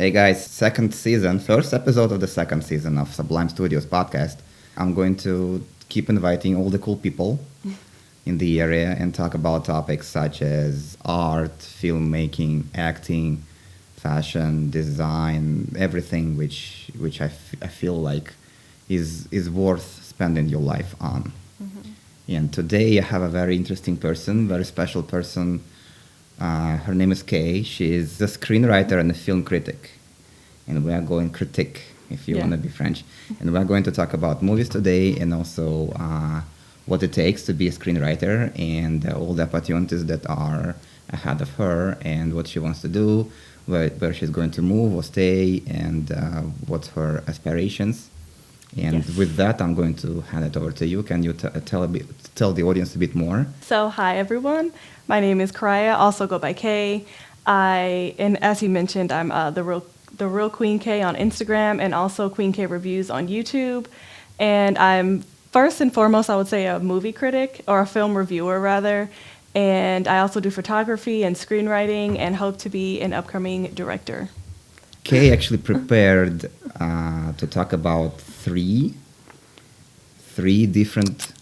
Hey guys, first episode of the second season of Sublime Studios podcast. I'm going to keep inviting all the cool people in the area and talk about topics such as art, filmmaking, acting, fashion, design, everything which I feel like is worth spending your life on. Mm-hmm. And today I have a very interesting person, very special person. Her name is Kay. She is a screenwriter and a film critic. And we are going critique, if you want to be French. And we are going to talk about movies today and also what it takes to be a screenwriter and all the opportunities that are ahead of her and what she wants to do, where she's going to move or stay, and what's her aspirations. And with that, I'm going to hand it over to you. Can you tell the audience a bit more? So, hi, everyone. My name is Kariah, also go by Kay. And as you mentioned, I'm the real Queen K on Instagram and also QueenK Reviews on YouTube. And I'm first and foremost, I would say, a movie critic, or a film reviewer, rather. And I also do photography and screenwriting and hope to be an upcoming director. Kay actually prepared to talk about three different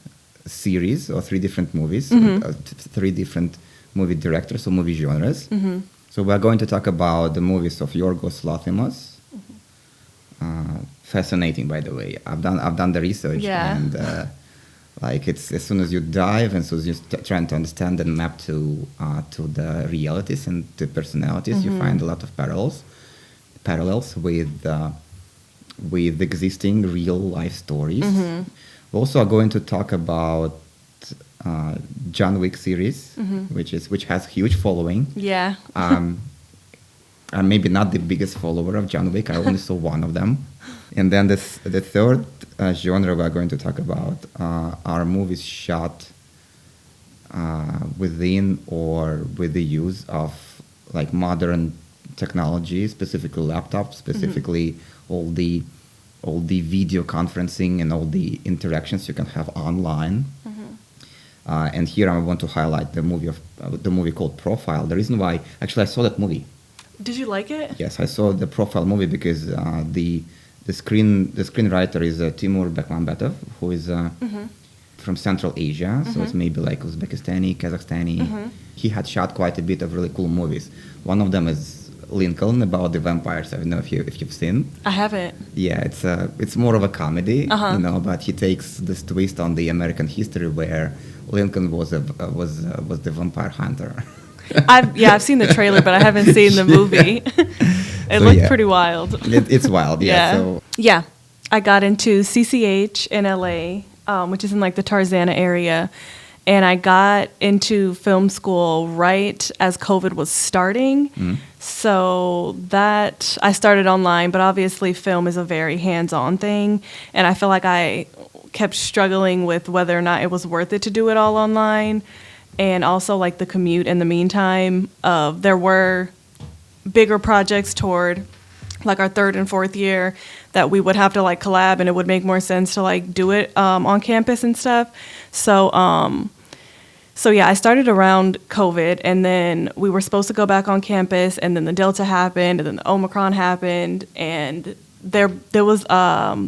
series or three different movies, three different movie directors or movie genres. Mm-hmm. So we're going to talk about the movies of Yorgos Lathimos. Mm-hmm. Fascinating, by the way. I've done the research, and it's as soon as you dive and so as you're trying to understand and map to the realities and the personalities, you find a lot of parallels with existing real life stories. Mm-hmm. We also are going to talk about John Wick series, which has huge following. Yeah. I'm maybe not the biggest follower of John Wick. I only saw one of them. And then the third genre we're going to talk about are movies shot within or with the use of like modern technology, specifically laptops, specifically all the video conferencing and all the interactions you can have online. And here I want to highlight the movie called Profile. The reason why, actually, I saw that movie. Did you like it? Yes, I saw the Profile movie because the screenwriter is Timur Bekmambetov, who is from Central Asia, so it's maybe like Uzbekistani, Kazakhstani. He had shot quite a bit of really cool movies. One of them is Lincoln, about the vampires. I don't know if you've seen. I haven't. Yeah, it's more of a comedy, but he takes this twist on the American history where Lincoln was the vampire hunter. I've seen the trailer, but I haven't seen the movie. It looked pretty wild. It's wild, yeah. Yeah, I got into CCH in LA, which is in like the Tarzana area. And I got into film school right as COVID was starting. So that I started online, but obviously film is a very hands-on thing. And I feel like I kept struggling with whether or not it was worth it to do it all online. And also like the commute in the meantime. There were bigger projects toward like our third and fourth year that we would have to like collab, and it would make more sense to like do it on campus and stuff. So yeah, I started around COVID, and then we were supposed to go back on campus, and then the Delta happened, and then the Omicron happened, and there was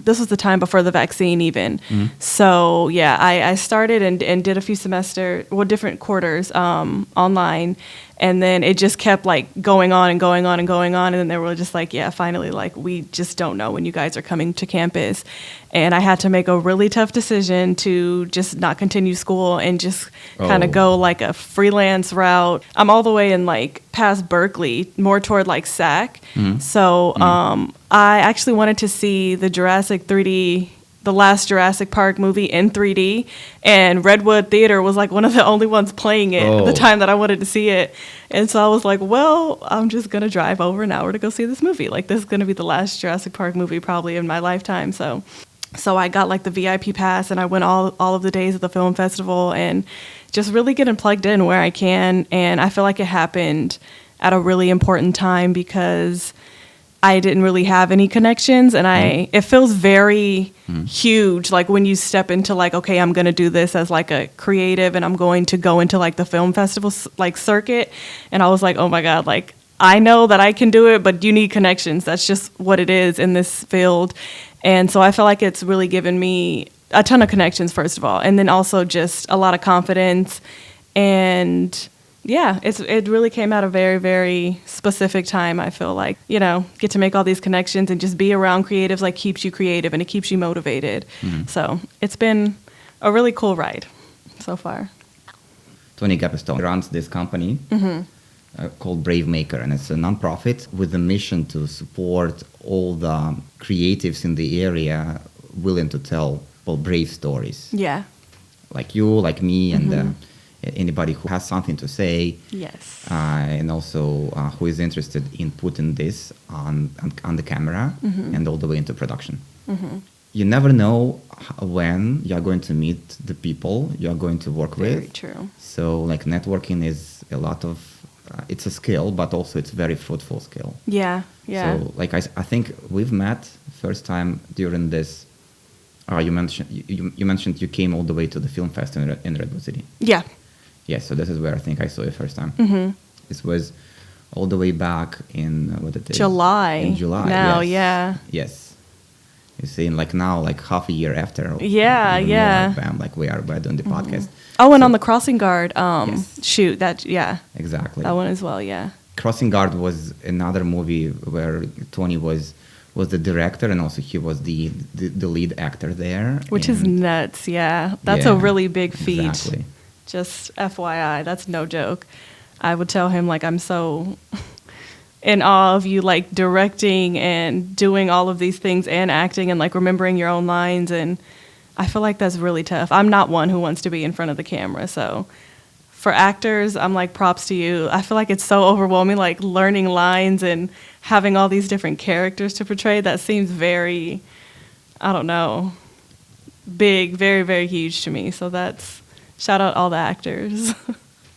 this was the time before the vaccine even. So yeah, I started and did a few different quarters online. And then it just kept like going on and going on and going on. And then they were just like, yeah, finally, like, we just don't know when you guys are coming to campus. And I had to make a really tough decision to just not continue school and just kind of go like a freelance route. I'm all the way in like past Berkeley, more toward like SAC. So I actually wanted to see the last Jurassic Park movie in 3D, and Redwood Theater was like one of the only ones playing it at the time that I wanted to see it. And so I was like, well, I'm just going to drive over an hour to go see this movie. Like, this is going to be the last Jurassic Park movie probably in my lifetime. So I got like the VIP pass, and I went all of the days of the film festival and just really getting plugged in where I can. And I feel like it happened at a really important time because I didn't really have any connections, and it feels very huge, like when you step into like, okay, I'm going to do this as like a creative, and I'm going to go into like the film festival like circuit. And I was like, oh my God, like I know that I can do it, but you need connections. That's just what it is in this field. And so I feel like it's really given me a ton of connections, first of all, and then also just a lot of confidence. And yeah, it really came at a very, very specific time, I feel like. You know, get to make all these connections and just be around creatives, like, keeps you creative and it keeps you motivated. So it's been a really cool ride so far. Tony Gapestone runs this company called Brave Maker, and it's a nonprofit with a mission to support all the creatives in the area willing to tell brave stories. Yeah. Like you, like me, and anybody who has something to say. Yes. And also who is interested in putting this on the camera and all the way into production. You never know when you're going to meet the people you're going to work with. Very true. So like networking is a lot of, it's a skill, but also it's a very fruitful skill. Yeah, yeah. So like I think we've met first time during this, you mentioned you came all the way to the film fest in Redwood City. Yeah. Yeah, so this is where I think I saw you first time. This was all the way back in, what it is? July. In July, now, yes. yeah. Yes. You see, like now, like half a year after. Yeah, even yeah. more, bam, like we're doing the podcast. Oh, and So- on the Crossing Guard Yes. shoot, that, yeah. Exactly. That one as well, yeah. Crossing Guard was another movie where Tony was the director, and also he was the lead actor there. Which is and- nuts, yeah. That's a Yeah, really big feat. Exactly. Just FYI, that's no joke. I would tell him, like, I'm so in awe of you, like, directing and doing all of these things and acting and, like, remembering your own lines. And I feel like that's really tough. I'm not one who wants to be in front of the camera. So for actors, I'm like, props to you. I feel like it's so overwhelming, like, learning lines and having all these different characters to portray. That seems very, I don't know, big, very, very huge to me. So that's, shout out all the actors.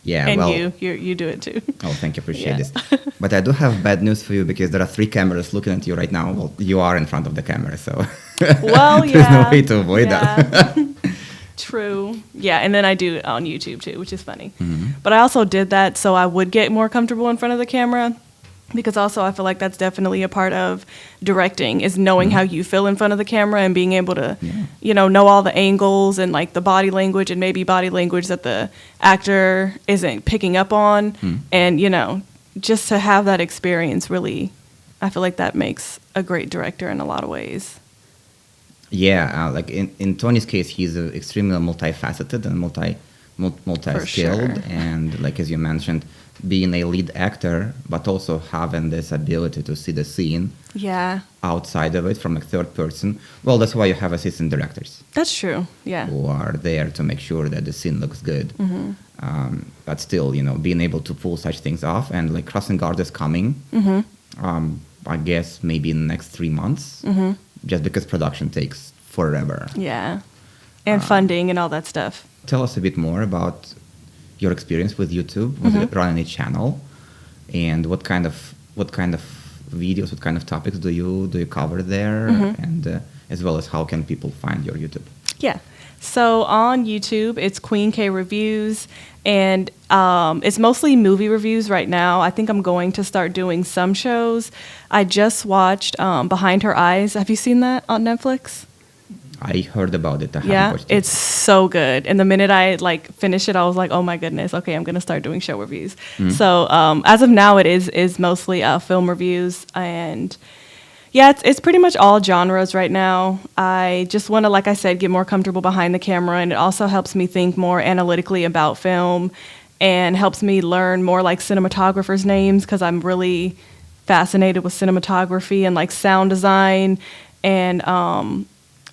Yeah, and well, you do it too. Oh, thank you. Appreciate Yeah. this. But I do have bad news for you because there are 3 cameras looking at you right now. Well, you are in front of the camera, so Well, there's yeah. no way to avoid that. True. Yeah, and then I do it on YouTube too, which is funny. Mm-hmm. But I also did that so I would get more comfortable in front of the camera, because also I feel like that's definitely a part of directing, is knowing how you feel in front of the camera and being able to, know all the angles and like the body language and maybe body language that the actor isn't picking up on. And, just to have that experience, really, I feel like that makes a great director in a lot of ways. Yeah, like in Tony's case, he's extremely multifaceted and multi-skilled, sure. and like as you mentioned, being a lead actor, but also having this ability to see the scene Yeah, outside of it from a third person. Well, that's why you have assistant directors that's true. Yeah. who are there to make sure that the scene looks good. But still, being able to pull such things off, and like Crossing Guard is coming. I guess maybe in the next 3 months, just because production takes forever. Yeah. And funding and all that stuff. Tell us a bit more about your experience with YouTube, with running a channel, and what kind of videos, what kind of topics do you cover there, and as well as how can people find your YouTube? Yeah. So on YouTube, it's QueenK Reviews, and it's mostly movie reviews right now. I think I'm going to start doing some shows. I just watched Behind Her Eyes. Have you seen that on Netflix? I heard about it. I haven't Yeah, watched it. it's so good. And the minute I finished it, I was like, oh my goodness, okay, I'm gonna start doing show reviews. So as of now, it is mostly film reviews, and yeah, it's pretty much all genres right now. I just want to, like I said, get more comfortable behind the camera, and it also helps me think more analytically about film, and helps me learn more like cinematographers' names, because I'm really fascinated with cinematography and like sound design, and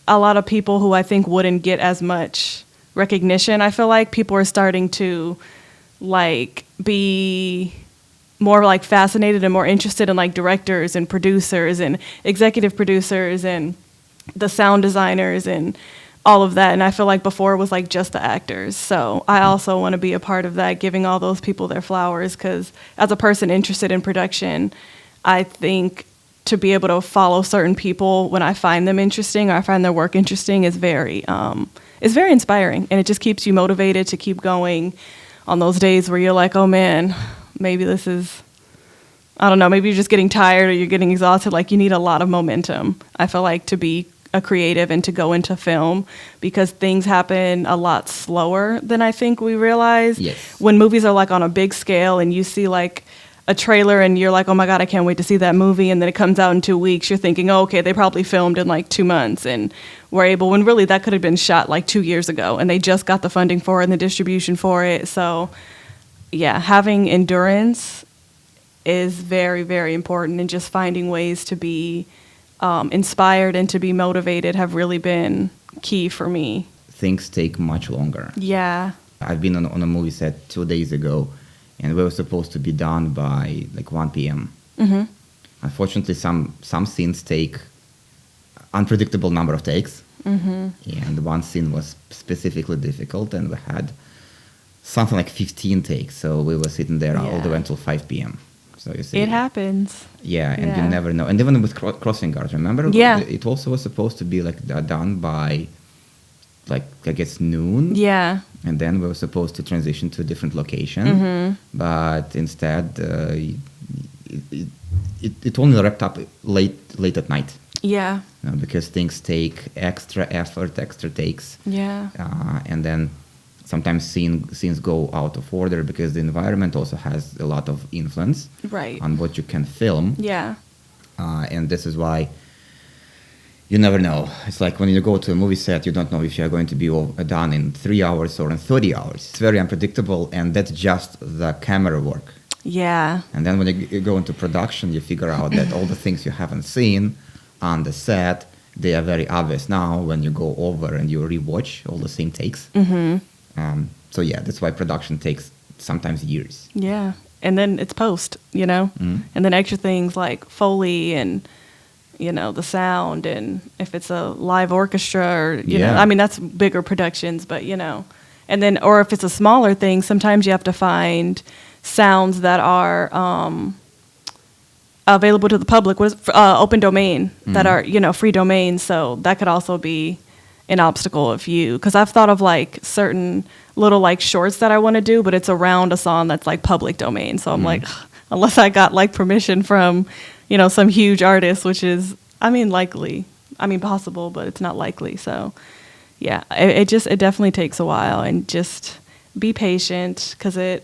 a lot of people who I think wouldn't get as much recognition. I feel like people are starting to like be more like fascinated and more interested in like directors and producers and executive producers and the sound designers and all of that. And I feel like before it was like just the actors. So I also want to be a part of that, giving all those people their flowers, because as a person interested in production, I think to be able to follow certain people when I find them interesting or I find their work interesting is very inspiring, and it just keeps you motivated to keep going on those days where you're like, oh man, maybe this is I don't know, maybe you're just getting tired or you're getting exhausted. Like, you need a lot of momentum, I feel like, to be a creative and to go into film, because things happen a lot slower than I think we realize. Yes. When movies are like on a big scale and you see like a trailer and you're like, oh my God, I can't wait to see that movie. And then it comes out in 2 weeks. You're thinking, oh, okay, they probably filmed in like 2 months and were able, when really that could have been shot like 2 years ago and they just got the funding for it and the distribution for it. So yeah, having endurance is very, very important, and just finding ways to be inspired and to be motivated have really been key for me. Things take much longer. Yeah. I've been on a movie set 2 days ago, and we were supposed to be done by like 1 p.m. Mm-hmm. Unfortunately, some scenes take unpredictable number of takes, Mm-hmm. and one scene was specifically difficult, and we had something like 15 takes. So we were sitting there all the way until 5 p.m. So you see, It happens. Yeah, and Yeah. you never know. And even with crossing guards, remember? Yeah. It also was supposed to be like done by, like, I guess noon. Yeah. And then we were supposed to transition to a different location. Mm-hmm. But instead, it only wrapped up late at night. Yeah. Because things take extra effort, extra takes. Yeah. And then sometimes scenes go out of order because the environment also has a lot of influence Right. on what you can film. Yeah. And this is why you never know. It's like when you go to a movie set, you don't know if you're going to be done in 3 hours or in 30 hours. It's very unpredictable, and that's just the camera work. Yeah. And then when you go into production, you figure out that all the things you haven't seen on the set, they are very obvious now when you go over and you rewatch all the same takes. Mm-hmm. So yeah, that's why production takes sometimes years. Yeah. And then it's post, you know? Mm. And then extra things like Foley and, you know, the sound, and if it's a live orchestra or, you know, I mean, that's bigger productions, but, you know. And then, or if it's a smaller thing, sometimes you have to find sounds that are available to the public, open domain, that are, you know, free domain. So that could also be an obstacle if you, because I've thought of like certain little like shorts that I want to do, but it's around a song that's like public domain. So I'm like, unless I got like permission from, you know, some huge artist, which is, I mean, possible, but it's not likely. So yeah, it definitely takes a while, and just be patient, because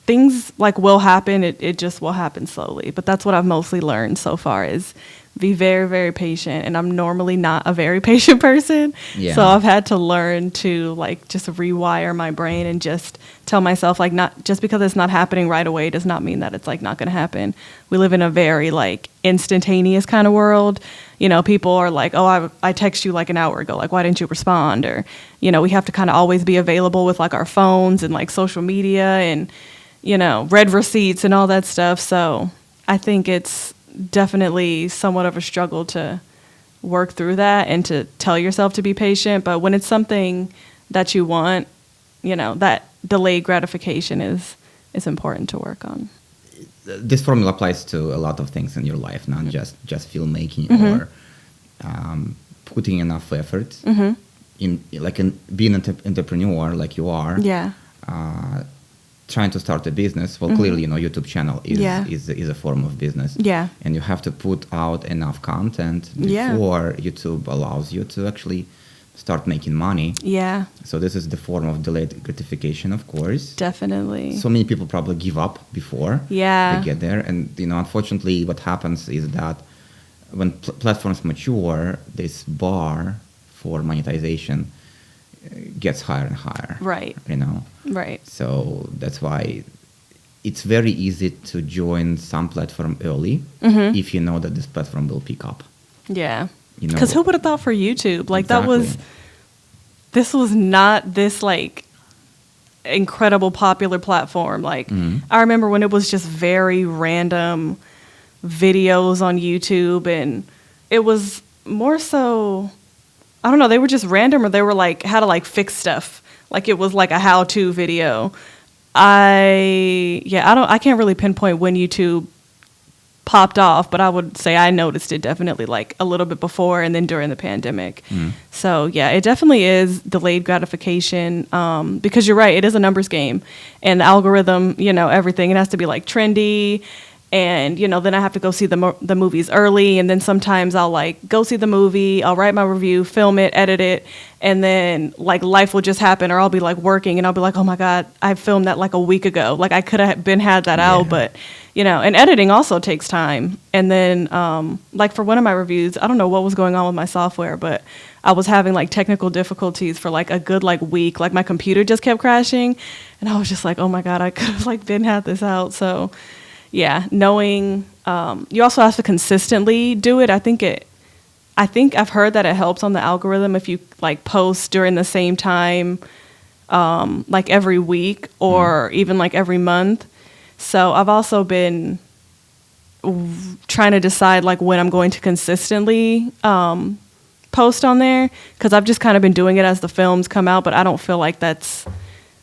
things like will happen. It just will happen slowly. But that's what I've mostly learned so far, is be very, very patient. And I'm normally not a very patient person. Yeah. So I've had to learn to like just rewire my brain and just tell myself, like, not just because it's not happening right away does not mean that it's like not going to happen. We live in a very like instantaneous kind of world. You know, people are like, oh, I text you like an hour ago. Like, why didn't you respond? Or, you know, we have to kind of always be available with like our phones and like social media and, you know, read receipts and all that stuff. So I think it's definitely somewhat of a struggle to work through that and to tell yourself to be patient. But when it's something that you want, you know, that delayed gratification is important to work on. This formula applies to a lot of things in your life, not just filmmaking or putting enough effort in being an entrepreneur like you are. Yeah. Trying to start a business. Well, clearly, you know, YouTube channel is a form of business. Yeah. And you have to put out enough content before YouTube allows you to actually start making money. Yeah. So this is the form of delayed gratification, of course. Definitely. So many people probably give up before they get there. And, you know, unfortunately, what happens is that when platforms mature, this bar for monetization gets higher and higher. Right. You know? Right. So that's why it's very easy to join some platform early if you know that this platform will pick up. Yeah. You know, because who would have thought for YouTube? Like exactly. This was not this like incredible popular platform. Like I remember when it was just very random videos on YouTube, and it was more so, I don't know, they were just random, or they were like how to like fix stuff. Like it was like a how-to video. I can't really pinpoint when YouTube popped off, but I would say I noticed it definitely like a little bit before and then during the pandemic. So yeah, it definitely is delayed gratification, because you're right, it is a numbers game, and the algorithm, everything, it has to be like trendy. And, then I have to go see the movies early. And then sometimes I'll like go see the movie, I'll write my review, film it, edit it. And then like life will just happen, or I'll be like working and I'll be like, oh my God, I filmed that like a week ago. Like I could have had that out, but and editing also takes time. And then like for one of my reviews, I don't know what was going on with my software, but I was having like technical difficulties for like a good like week. Like my computer just kept crashing and I was just like, oh my God, I could have like had this out. So yeah, knowing you also have to consistently do it. I think I've heard that it helps on the algorithm if you like post during the same time, like every week or even like every month. So I've also been trying to decide like when I'm going to consistently post on there, because I've just kind of been doing it as the films come out, but I don't feel like that's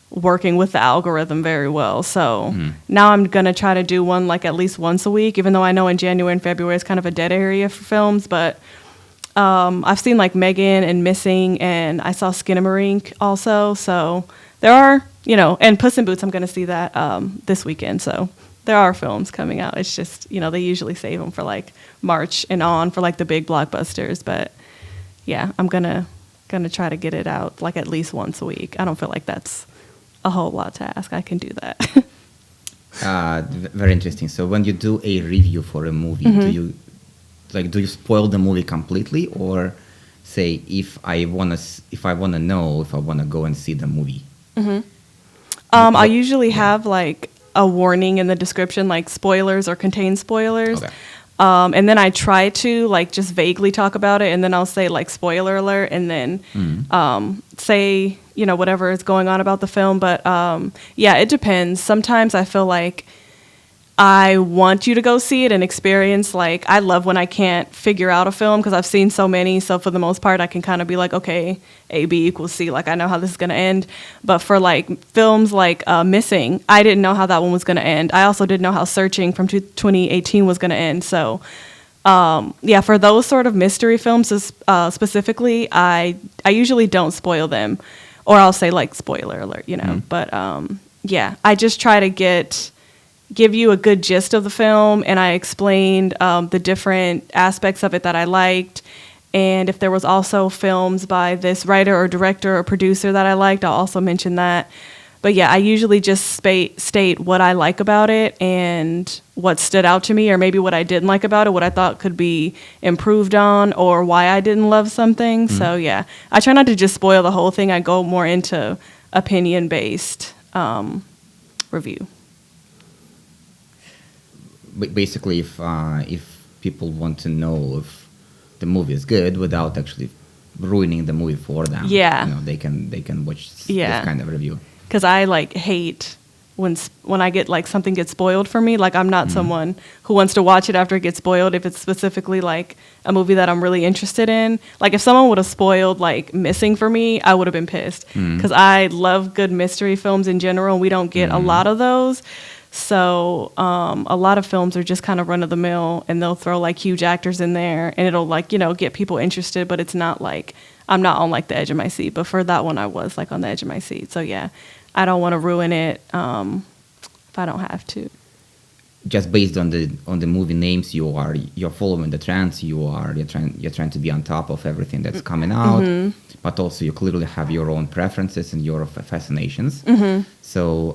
working with the algorithm very well. So now I'm going to try to do one like at least once a week, even though I know in January and February is kind of a dead area for films. But I've seen like Megan and Missing, and I saw Skinamarink also. So there are, and Puss in Boots, I'm going to see that this weekend. So there are films coming out. It's just, they usually save them for like March and on for like the big blockbusters. But yeah, I'm going to try to get it out like at least once a week. I don't feel like that's a whole lot to ask. I can do that. Very interesting. So when you do a review for a movie, do you spoil the movie completely, or say if I wanna know if I wanna go and see the movie? I usually have like a warning in the description, like spoilers or contain spoilers. Okay. And then I try to like just vaguely talk about it, and then I'll say like spoiler alert, and then say whatever is going on about the film. But yeah, it depends. Sometimes I feel like I want you to go see it and experience, like, I love when I can't figure out a film because I've seen so many. So for the most part, I can kind of be like, okay, A, B equals C. Like, I know how this is going to end. But for, like, films like Missing, I didn't know how that one was going to end. I also didn't know how Searching from 2018 was going to end. So, yeah, for those sort of mystery films specifically, I usually don't spoil them. Or I'll say, like, spoiler alert, But, yeah, I just try to give you a good gist of the film, and I explained the different aspects of it that I liked, and if there was also films by this writer or director or producer that I liked, I'll also mention that. But yeah, I usually just state what I like about it and what stood out to me, or maybe what I didn't like about it, what I thought could be improved on, or why I didn't love something. So yeah, I try not to just spoil the whole thing. I go more into opinion-based review. Basically, if people want to know if the movie is good without actually ruining the movie for them, they can watch this kind of review. Because I hate when I get something gets spoiled for me. Like, I'm not someone who wants to watch it after it gets spoiled if it's specifically like a movie that I'm really interested in. Like, if someone would have spoiled Missing for me, I would have been pissed because I love good mystery films in general, and we don't get a lot of those. So a lot of films are just kind of run-of-the-mill, and they'll throw huge actors in there, and it'll get people interested, but it's not I'm not on the edge of my seat. But for that one, I was on the edge of my seat. So yeah, I don't want to ruin it if I don't have to. Just based on the movie names, you're following the trends. You're trying to be on top of everything that's coming out, but also you clearly have your own preferences and your fascinations. So.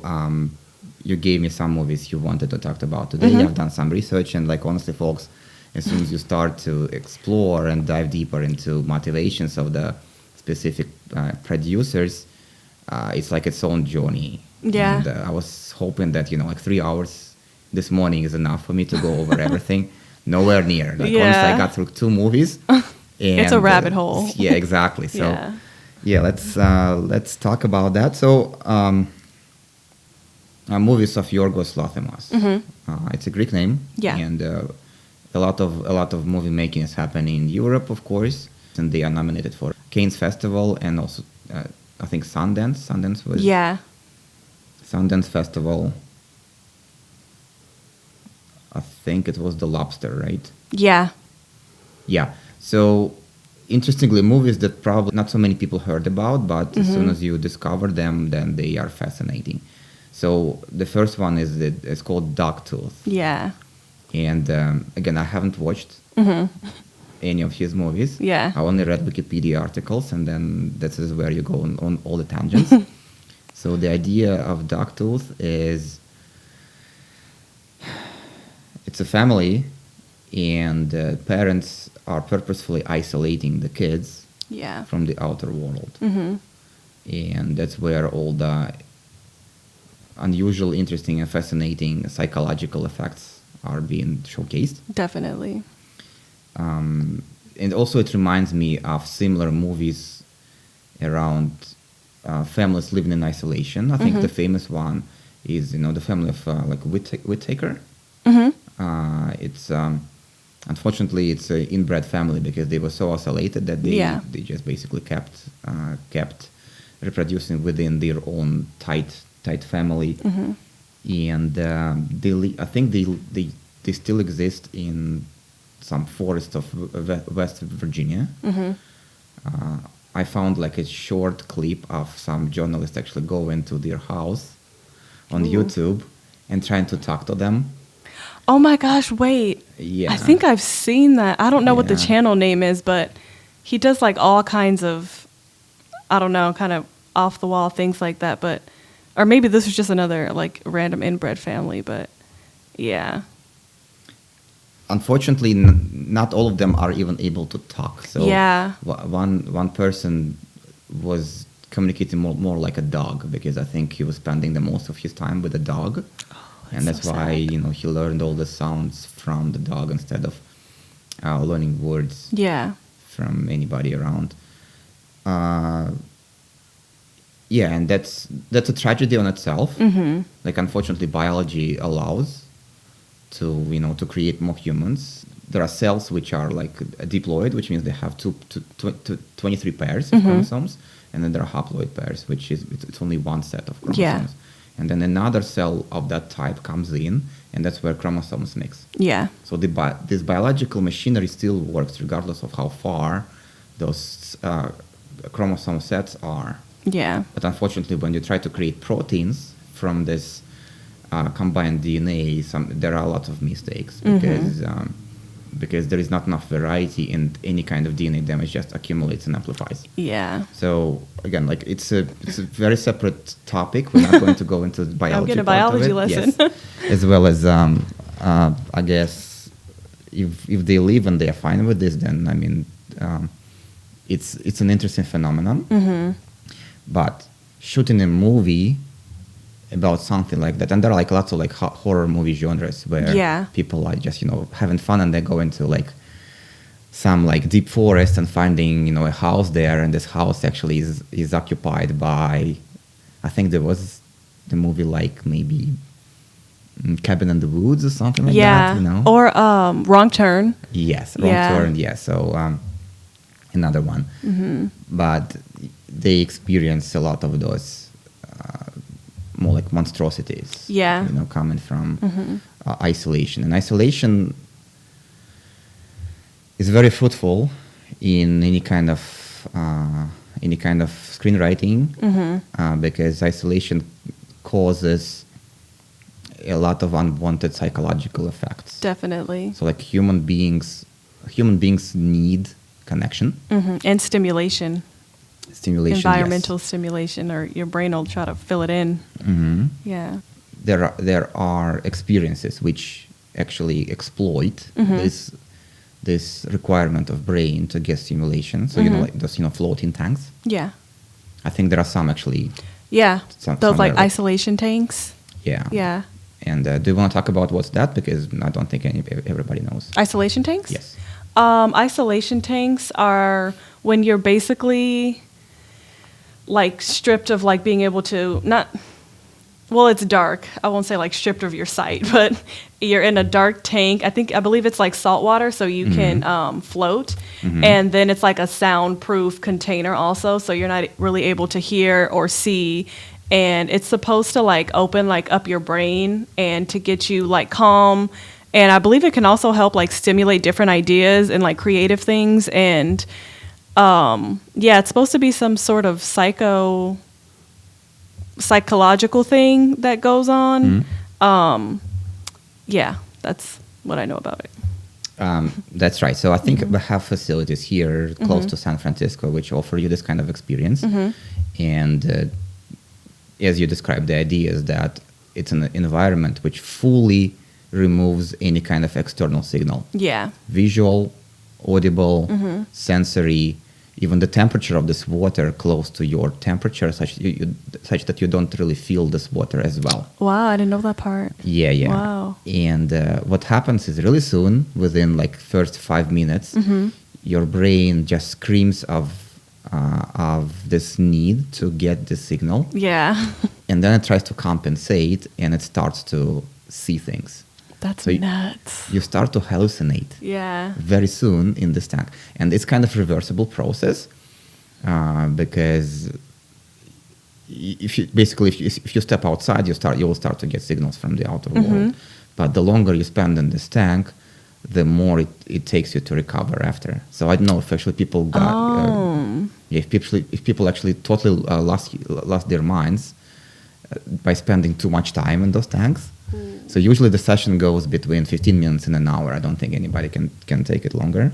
You gave me some movies you wanted to talk about today. I've done some research, and honestly, folks, as soon as you start to explore and dive deeper into motivations of the specific producers, it's its own journey. Yeah. And I was hoping that 3 hours this morning is enough for me to go over everything. Nowhere near. Once I got through 2 movies, and, it's a rabbit hole. Yeah, exactly. So let's talk about that. So. Movies of Yorgos Lathimos. It's a Greek name, and a lot of movie making is happening in Europe, of course, and they are nominated for Cannes Festival and also I think Sundance. Sundance Festival. I think it was The Lobster, right? Yeah. Yeah. So, interestingly, movies that probably not so many people heard about, but as soon as you discover them, then they are fascinating. So, the first one is called Dogtooth. Yeah. And again, I haven't watched any of his movies. Yeah. I only read Wikipedia articles, and then this is where you go on all the tangents. So the idea of Dogtooth is it's a family, and parents are purposefully isolating the kids Yeah. from the outer world. And that's where all the unusual, interesting, and fascinating psychological effects are being showcased. Definitely. And also it reminds me of similar movies around families living in isolation. I think the famous one is, the family of Whittaker. It's unfortunately it's an inbred family because they were so isolated that they just basically kept reproducing within their own tight family. And I think they still exist in some forest of West Virginia. I found like a short clip of some journalists actually go into their house on YouTube and trying to talk to them. Oh my gosh, wait. Yeah. I think I've seen that. I don't know what the Yeah. channel name is, but he does like all kinds of, I don't know, kind of off the wall things like that. But, or maybe this was just another like random inbred family, but yeah. Unfortunately, not all of them are even able to talk. So Yeah. one person was communicating more like a dog because I think he was spending the most of his time with a dog. And that's so why, sad. he learned all the sounds from the dog instead of learning words Yeah. from anybody around. Yeah, and that's a tragedy on itself. Like, unfortunately, biology allows to create more humans. There are cells which are like diploid, which means they have 23 pairs of chromosomes, and then there are haploid pairs, which is it's only one set of chromosomes. Yeah. And then another cell of that type comes in, and that's where chromosomes mix. Yeah. So this biological machinery still works regardless of how far those chromosome sets are. Yeah. But unfortunately, when you try to create proteins from this combined DNA, there are a lot of mistakes because there is not enough variety, and any kind of DNA damage just accumulates and amplifies. Yeah. So again, like it's a very separate topic. We're not going to go into the biology. I'm getting a part of biology it. lesson. Yes. As well as I guess if they live and they are fine with this, then I mean it's an interesting phenomenon. But shooting a movie about something like that, and there are like lots of like horror movie genres where people are just having fun, and they go into like some like deep forest and finding a house there, and this house actually is occupied by, I think there was the movie like maybe Cabin in the Woods or something like that. Or Wrong Turn. Yes, Wrong Turn. Yeah, so another one. But they experience a lot of those more like monstrosities. Yeah. Coming from isolation. And isolation is very fruitful in any kind of screenwriting because isolation causes a lot of unwanted psychological effects. Definitely. So like human beings need connection And stimulation. Environmental yes. stimulation, or your brain will try to fill it in. Yeah. There are experiences which actually exploit this requirement of brain to get stimulation. So like those floating tanks. Yeah. I think there are some actually. Yeah. Those like somewhere. isolation tanks. Yeah. Yeah. And do you want to talk about what's that? Because I don't think everybody knows. Isolation tanks? Yes. Isolation tanks are when you're basically like stripped of like being able to it's dark. I won't say like stripped of your sight, but you're in a dark tank. I believe it's like salt water, so you can float. And then it's like a soundproof container also, so you're not really able to hear or see. And it's supposed to like open like up your brain and to get you like calm And I believe it can also help like stimulate different ideas and like creative things. And it's supposed to be some sort of psychological thing that goes on. That's what I know about it. That's right. So I think we have facilities here close to San Francisco which offer you this kind of experience. And as you described, the idea is that it's an environment which fully removes any kind of external signal. Yeah. Visual, audible, sensory, even the temperature of this water close to your temperature, such that you don't really feel this water as well. Wow, I didn't know that part. Yeah. Wow. And what happens is really soon, within like first 5 minutes, your brain just screams of this need to get the signal. Yeah. And then it tries to compensate, and it starts to see things. That's So nuts. You start to hallucinate. Yeah. Very soon in this tank, and it's kind of reversible process because if you step outside, you will start to get signals from the outer world. But the longer you spend in this tank, the more it takes you to recover after. So I don't know if actually people got if people actually totally lost their minds by spending too much time in those tanks. So usually the session goes between 15 minutes and an hour. I don't think anybody can take it longer.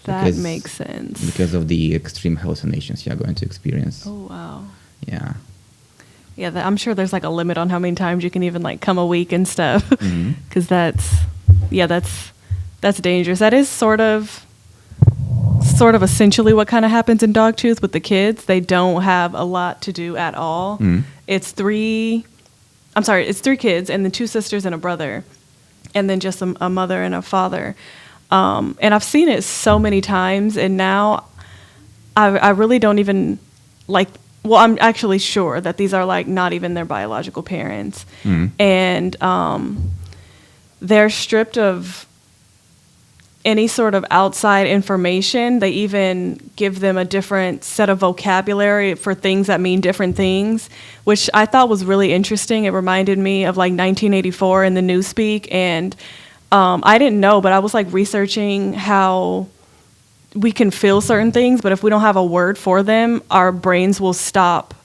That makes sense. Because of the extreme hallucinations you are going to experience. Oh, wow. Yeah. Yeah, I'm sure there's like a limit on how many times you can even like come a week and stuff. Because that's dangerous. That is sort of essentially what kind of happens in Dogtooth with the kids. They don't have a lot to do at all. It's three kids and then 2 sisters and a brother, and then just a mother and a father. And I've seen it so many times, and now I really don't even like. Well, I'm actually sure that these are like not even their biological parents, and they're stripped of any sort of outside information. They even give them a different set of vocabulary for things that mean different things, which I thought was really interesting. It reminded me of like 1984 in the Newspeak, and I didn't know, but I was like researching how we can feel certain things, but if we don't have a word for them, our brain will stop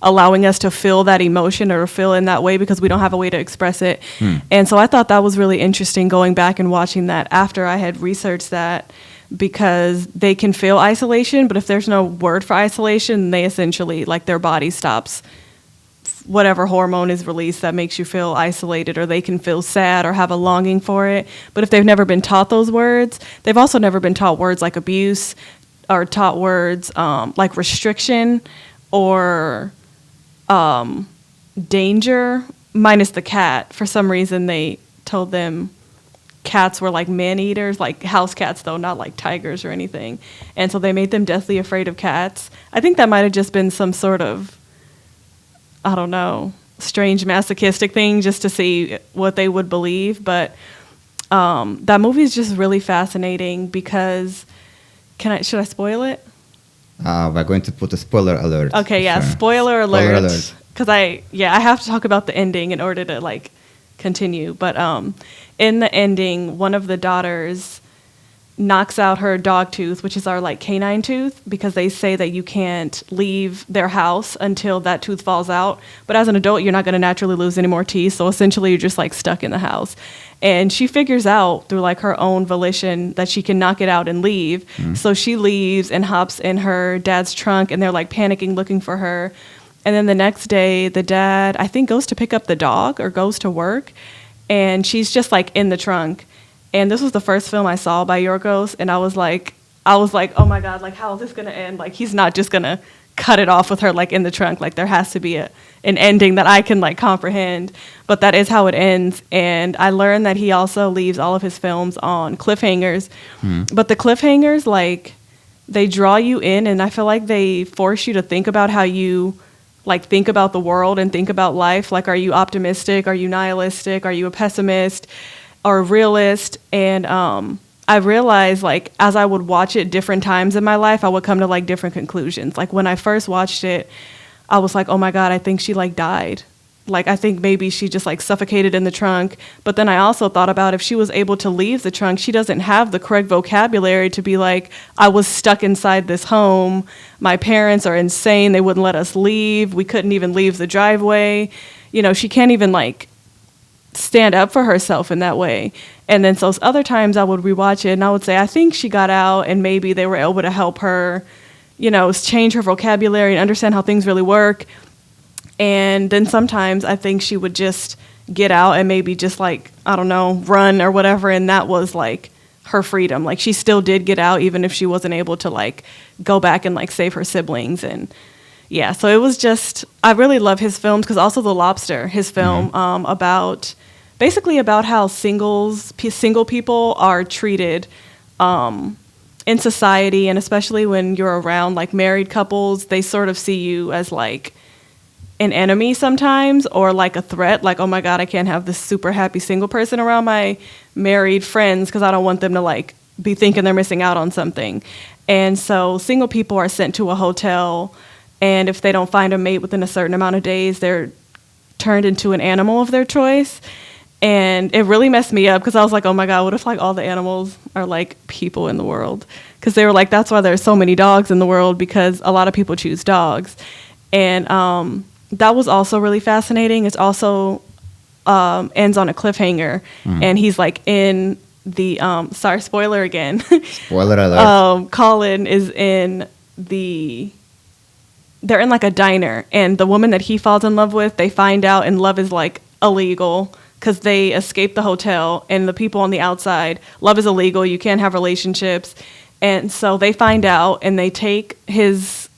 allowing us to feel that emotion or feel in that way because we don't have a way to express it. And so I thought that was really interesting going back and watching that after I had researched that, because they can feel isolation, but if there's no word for isolation, they essentially, like, their body stops whatever hormone is released that makes you feel isolated, or they can feel sad or have a longing for it. But if they've never been taught those words, they've also never been taught words like abuse, or taught words like restriction or danger, minus the cat. For some reason, they told them cats were like man-eaters, like house cats, though, not like tigers or anything. And so they made them deathly afraid of cats. I think that might have just been some sort of, I don't know, strange masochistic thing just to see what they would believe. But that movie is just really fascinating because, should I spoil it? We're going to put a spoiler alert. Okay, yeah, Sure. spoiler alert. Because I have to talk about the ending in order to like continue. But in the ending, one of the daughters knocks out her dog tooth, which is our like canine tooth, because they say that you can't leave their house until that tooth falls out. But as an adult, you're not going to naturally lose any more teeth. So essentially, you're just like stuck in the house. And she figures out through like her own volition that she can knock it out and leave. So she leaves and hops in her dad's trunk, and they're like panicking, looking for her. And then the next day, the dad, I think, goes to pick up the dog or goes to work, and she's just like in the trunk. And this was the first film I saw by Yorgos, and I was like, oh my God, like, how is this gonna end? Like, he's not just gonna cut it off with her like in the trunk. Like, there has to be an ending that I can like comprehend. But that is how it ends. And I learned that he also leaves all of his films on cliffhangers. But the cliffhangers, like, they draw you in, and I feel like they force you to think about how you like think about the world and think about life. Like, are you optimistic? Are you nihilistic? Are you a pessimist or a realist? And I realized, like, as I would watch it different times in my life, I would come to like different conclusions. Like, when I first watched it, I was like, oh my God, I think she like died. like, I think maybe she just like suffocated in the trunk. But then I also thought about if she was able to leave the trunk, she doesn't have the correct vocabulary to be like, I was stuck inside this home. My parents are insane. They wouldn't let us leave. We couldn't even leave the driveway. You know, she can't even like stand up for herself in that way. And then so other times I would rewatch it and I would say, I think she got out and maybe they were able to help her, you know, change her vocabulary and understand how things really work. And then sometimes I think she would just get out and maybe just like, I don't know, run or whatever. And that was like her freedom. Like she still did get out even if she wasn't able to like go back and like save her siblings. And yeah, so it was just, I really love his films because also The Lobster, his film about how single people are treated in society. And especially when you're around like married couples, they sort of see you as like an enemy sometimes or like a threat, like, oh my God, I can't have this super happy single person around my married friends because I don't want them to like be thinking they're missing out on something. And so single people are sent to a hotel, and if they don't find a mate within a certain amount of days, they're turned into an animal of their choice. And it really messed me up because I was like, oh my God, what if like all the animals are like people in the world? Because they were like, that's why there's so many dogs in the world, because a lot of people choose dogs. And that was also really fascinating. It's also ends on a cliffhanger, and he's like in the sorry, spoiler again. Spoiler alert. Colin is in they're in like a diner, and the woman that he falls in love with, they find out, and love is like illegal because they escaped the hotel, and the people on the outside, love is illegal. You can't have relationships. And so they find out, and they take his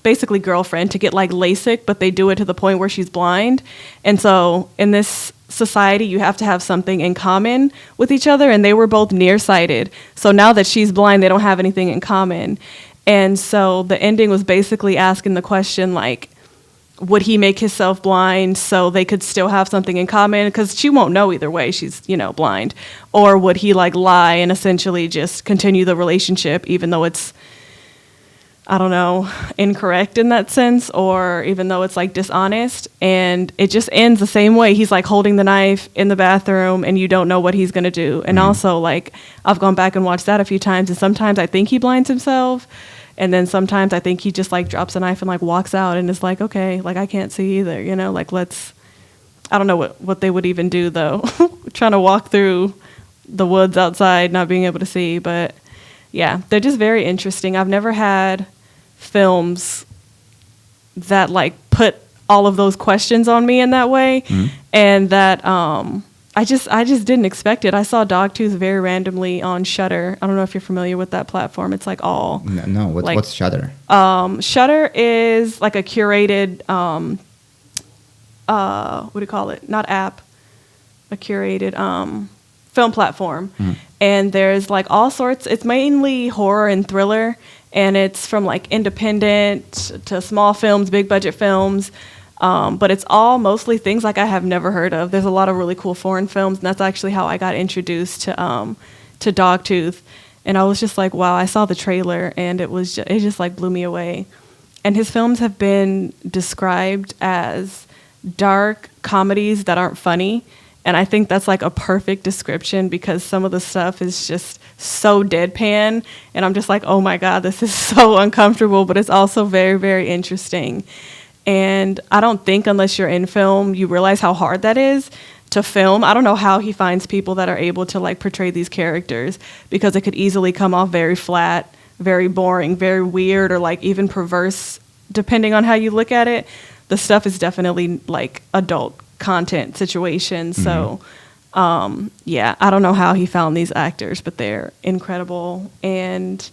basically girlfriend to get like LASIK, but they do it to the point where she's blind. And so in this society, you have to have something in common with each other, and they were both nearsighted. So now that she's blind, they don't have anything in common. And so the ending was basically asking the question, like, would he make himself blind so they could still have something in common? Because she won't know either way, she's, you know, blind. Or would he like lie and essentially just continue the relationship even though it's, I don't know, incorrect in that sense, or even though it's like dishonest? And it just ends the same way. He's like holding the knife in the bathroom and you don't know what he's going to do. And also, like, I've gone back and watched that a few times, and sometimes I think he blinds himself. And then sometimes I think he just like drops a knife and like walks out and is like, okay, like I can't see either, you know, like I don't know what they would even do though, trying to walk through the woods outside, not being able to see. But yeah, they're just very interesting. I've never had films that like put all of those questions on me in that way. And that I just didn't expect it. I saw Dogtooth very randomly on Shudder. I don't know if you're familiar with that platform. It's like all no. What's Shudder? Shudder is like a curated what do you call it? Not app, a curated film platform. And there's like all sorts. It's mainly horror and thriller, and it's from like independent to small films, big budget films. But it's all mostly things like I have never heard of. There's a lot of really cool foreign films, and that's actually how I got introduced to Dogtooth. And I was just like, wow, I saw the trailer, and it just like blew me away. And his films have been described as dark comedies that aren't funny. And I think that's like a perfect description, because some of the stuff is just so deadpan. And I'm just like, oh my God, this is so uncomfortable, but it's also very, very interesting. And I don't think unless you're in film, you realize how hard that is to film. I don't know how he finds people that are able to like portray these characters, because it could easily come off very flat, very boring, very weird, or like even perverse, depending on how you look at it. The stuff is definitely like adult content situations. So yeah, I don't know how he found these actors, but they're incredible. And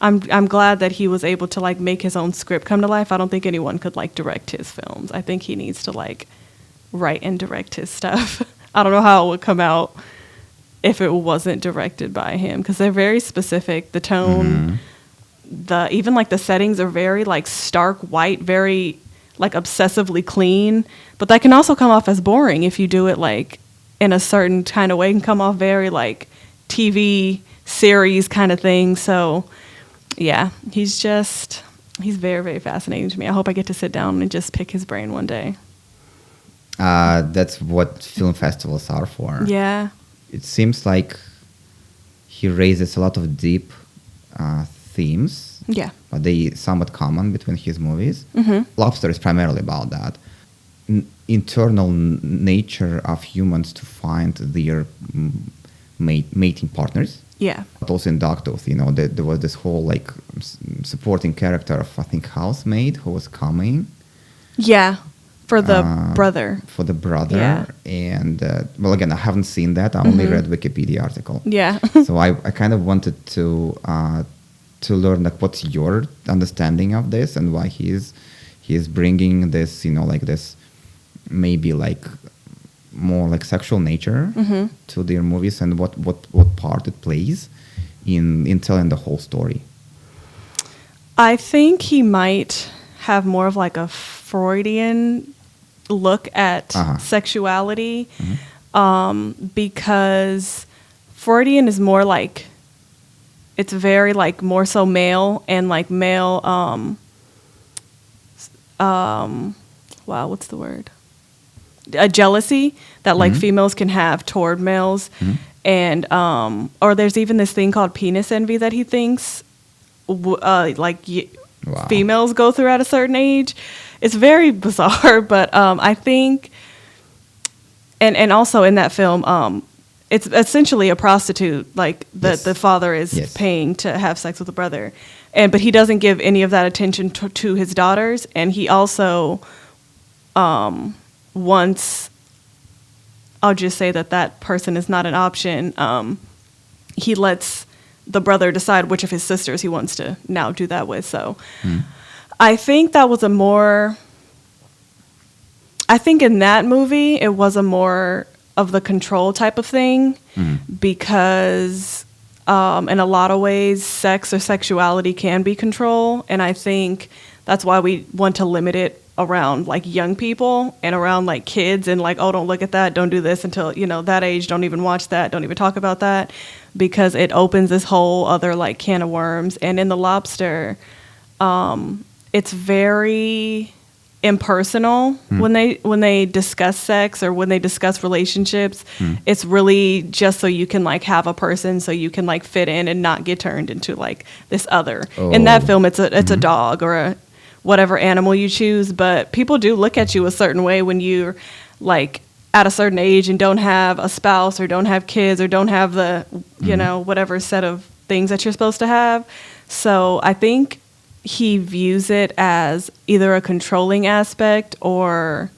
I'm glad that he was able to like make his own script come to life. I don't think anyone could like direct his films. I think he needs to like write and direct his stuff. I don't know how it would come out if it wasn't directed by him, because they're very specific. The tone, even like the settings are very like stark white, very like obsessively clean. But that can also come off as boring if you do it like in a certain kind of way. It can come off very like TV series kind of thing. So yeah, he's very, very fascinating to me. I hope I get to sit down and just pick his brain one day. That's what film festivals are for. Yeah. It seems like he raises a lot of deep themes, Yeah. but they somewhat common between his movies. Mm-hmm. Lobster is primarily about that. Internal nature of humans to find their mating partners. Yeah. But also in Dogtooth, there was this whole like supporting character of, I think, housemaid who was coming. Yeah. For the brother. For the brother. Yeah. And, well, again, I haven't seen that. I only read Wikipedia article. Yeah. So I kind of wanted to learn, like, what's your understanding of this and why he is bringing this, like this maybe like more like sexual nature to their movies, and what part it plays in telling the whole story. I think he might have more of like a Freudian look at sexuality, because Freudian is more like, it's very like more so male and like male, wow, what's the word? A jealousy that like females can have toward males. And, or there's even this thing called penis envy that he thinks females go through at a certain age. It's very bizarre, but I think, and also in that film, it's essentially a prostitute, like the father is paying to have sex with the brother, but he doesn't give any of that attention to his daughters, and he also wants, I'll just say that person is not an option. He lets the brother decide which of his sisters he wants to now do that with. So I think that was I think in that movie, it was a more of the control type of thing, because in a lot of ways, sex or sexuality can be control. And I think that's why we want to limit it around like young people and around like kids, and like, oh, don't look at that, don't do this until that age, don't even watch that, don't even talk about that, because it opens this whole other like can of worms. And in The Lobster, it's very impersonal when they discuss sex or when they discuss relationships. It's really just so you can like have a person, so you can like fit in and not get turned into like this other. In that film, it's a dog or a whatever animal you choose, but people do look at you a certain way when you're like at a certain age and don't have a spouse or don't have kids or don't have the whatever set of things that you're supposed to have. So I think he views it as either a controlling aspect or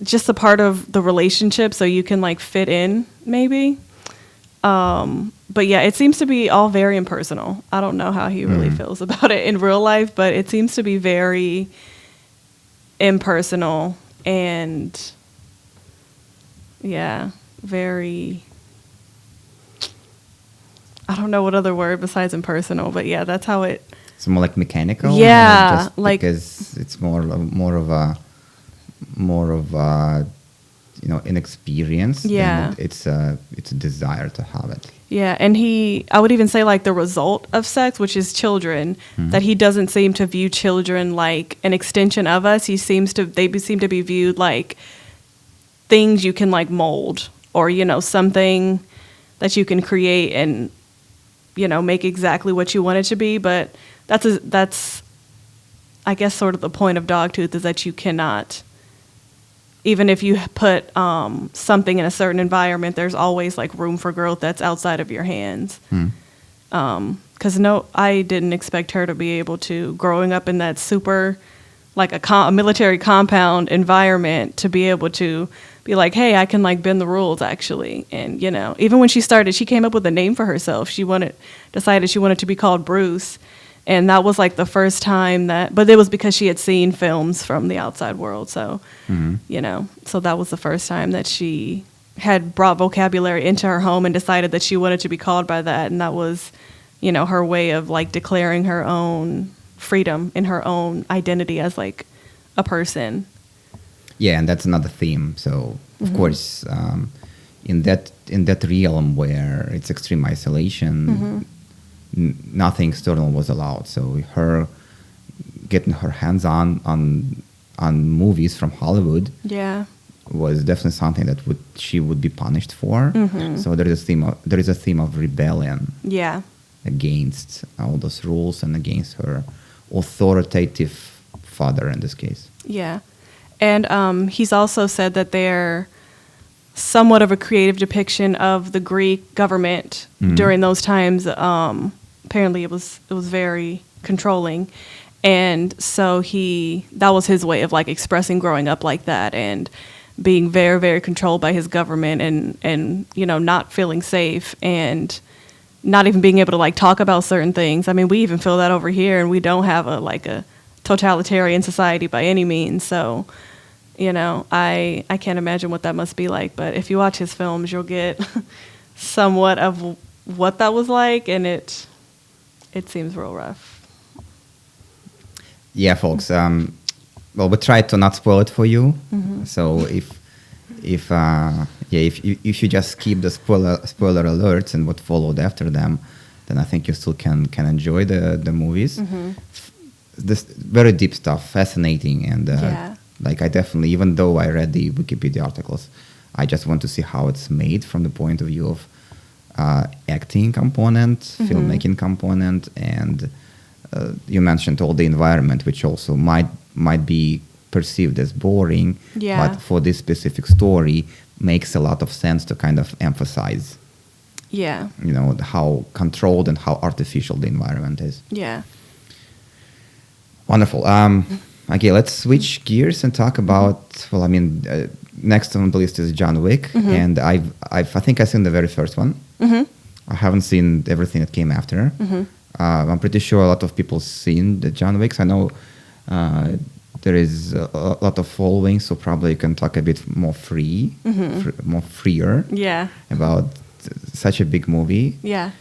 just a part of the relationship, so you can like fit in maybe. But yeah, it seems to be all very impersonal. I don't know how he really feels about it in real life, but it seems to be very impersonal and very, I don't know what other word besides impersonal, but yeah, that's how it. It's more like mechanical. Yeah, just like because it's more of a inexperience. Yeah, than it's a desire to have it. Yeah, and I would even say like the result of sex, which is children, that he doesn't seem to view children like an extension of us. They seem to be viewed like things you can like mold, or something that you can create and make exactly what you want it to be. But that's I guess sort of the point of Dogtooth, is that you cannot, even if you put something in a certain environment, there's always like room for growth that's outside of your hands. Because I didn't expect her to be able to, growing up in that super, like a military compound environment, to be able to be like, hey, I can like bend the rules actually. And even when she started, she came up with a name for herself. She decided she wanted to be called Bruce. And that was like the first time but it was because she had seen films from the outside world. So, so that was the first time that she had brought vocabulary into her home and decided that she wanted to be called by that. And that was, her way of like declaring her own freedom in her own identity as like a person. Yeah, and that's another theme. So, of course, in that realm where it's extreme isolation, nothing external was allowed. So her getting her hands on on movies from Hollywood Yeah. was definitely something that she would be punished for. So there is a theme of rebellion Yeah. against all those rules and against her authoritative father in this case. Yeah. And he's also said that they're somewhat of a creative depiction of the Greek government during those times. Apparently it was very controlling. And so that was his way of like expressing growing up like that and being very, very controlled by his government and you know, not feeling safe and not even being able to like talk about certain things. I mean, we even feel that over here, and we don't have a totalitarian society by any means. So, you know, I can't imagine what that must be like. But if you watch his films, you'll get somewhat of what that was like, and it seems real rough. Yeah, folks. Well, we tried to not spoil it for you. So if you just keep the spoiler alerts and what followed after them, then I think you still can enjoy the movies. This very deep stuff, fascinating, and like I definitely, even though I read the Wikipedia articles, I just want to see how it's made from the point of view of acting component, filmmaking component, and you mentioned all the environment, which also might be perceived as boring, but for this specific story makes a lot of sense to kind of emphasize, you know, how controlled and how artificial the environment is. Yeah. Wonderful. Okay, let's switch gears and talk about, well, I mean, next on the list is John Wick, and I think I've seen the very first one. I haven't seen everything that came after. I'm pretty sure a lot of people seen the John Wicks. I know there is a lot of following, so probably you can talk a bit more more freer about such a big movie. Yeah.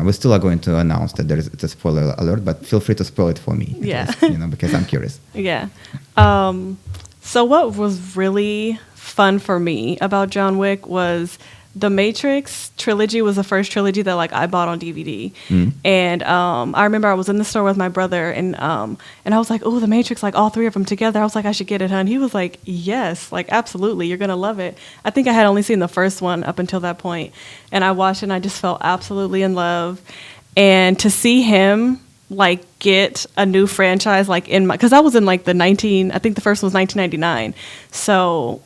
We still are going to announce that it's a spoiler alert, but feel free to spoil it for me. Because, you know, because I'm curious. Yeah. So what was really fun for me about John Wick was the Matrix trilogy was the first trilogy that like I bought on DVD. And I remember I was in the store with my brother and I was like, oh, the Matrix, like all three of them together. I was like, I should get it, hun. He was like, yes, like absolutely, you're gonna love it. I think I had only seen the first one up until that point, and I watched it and I just felt absolutely in love. And to see him like get a new franchise like because I was in like I think the first one was 1999. So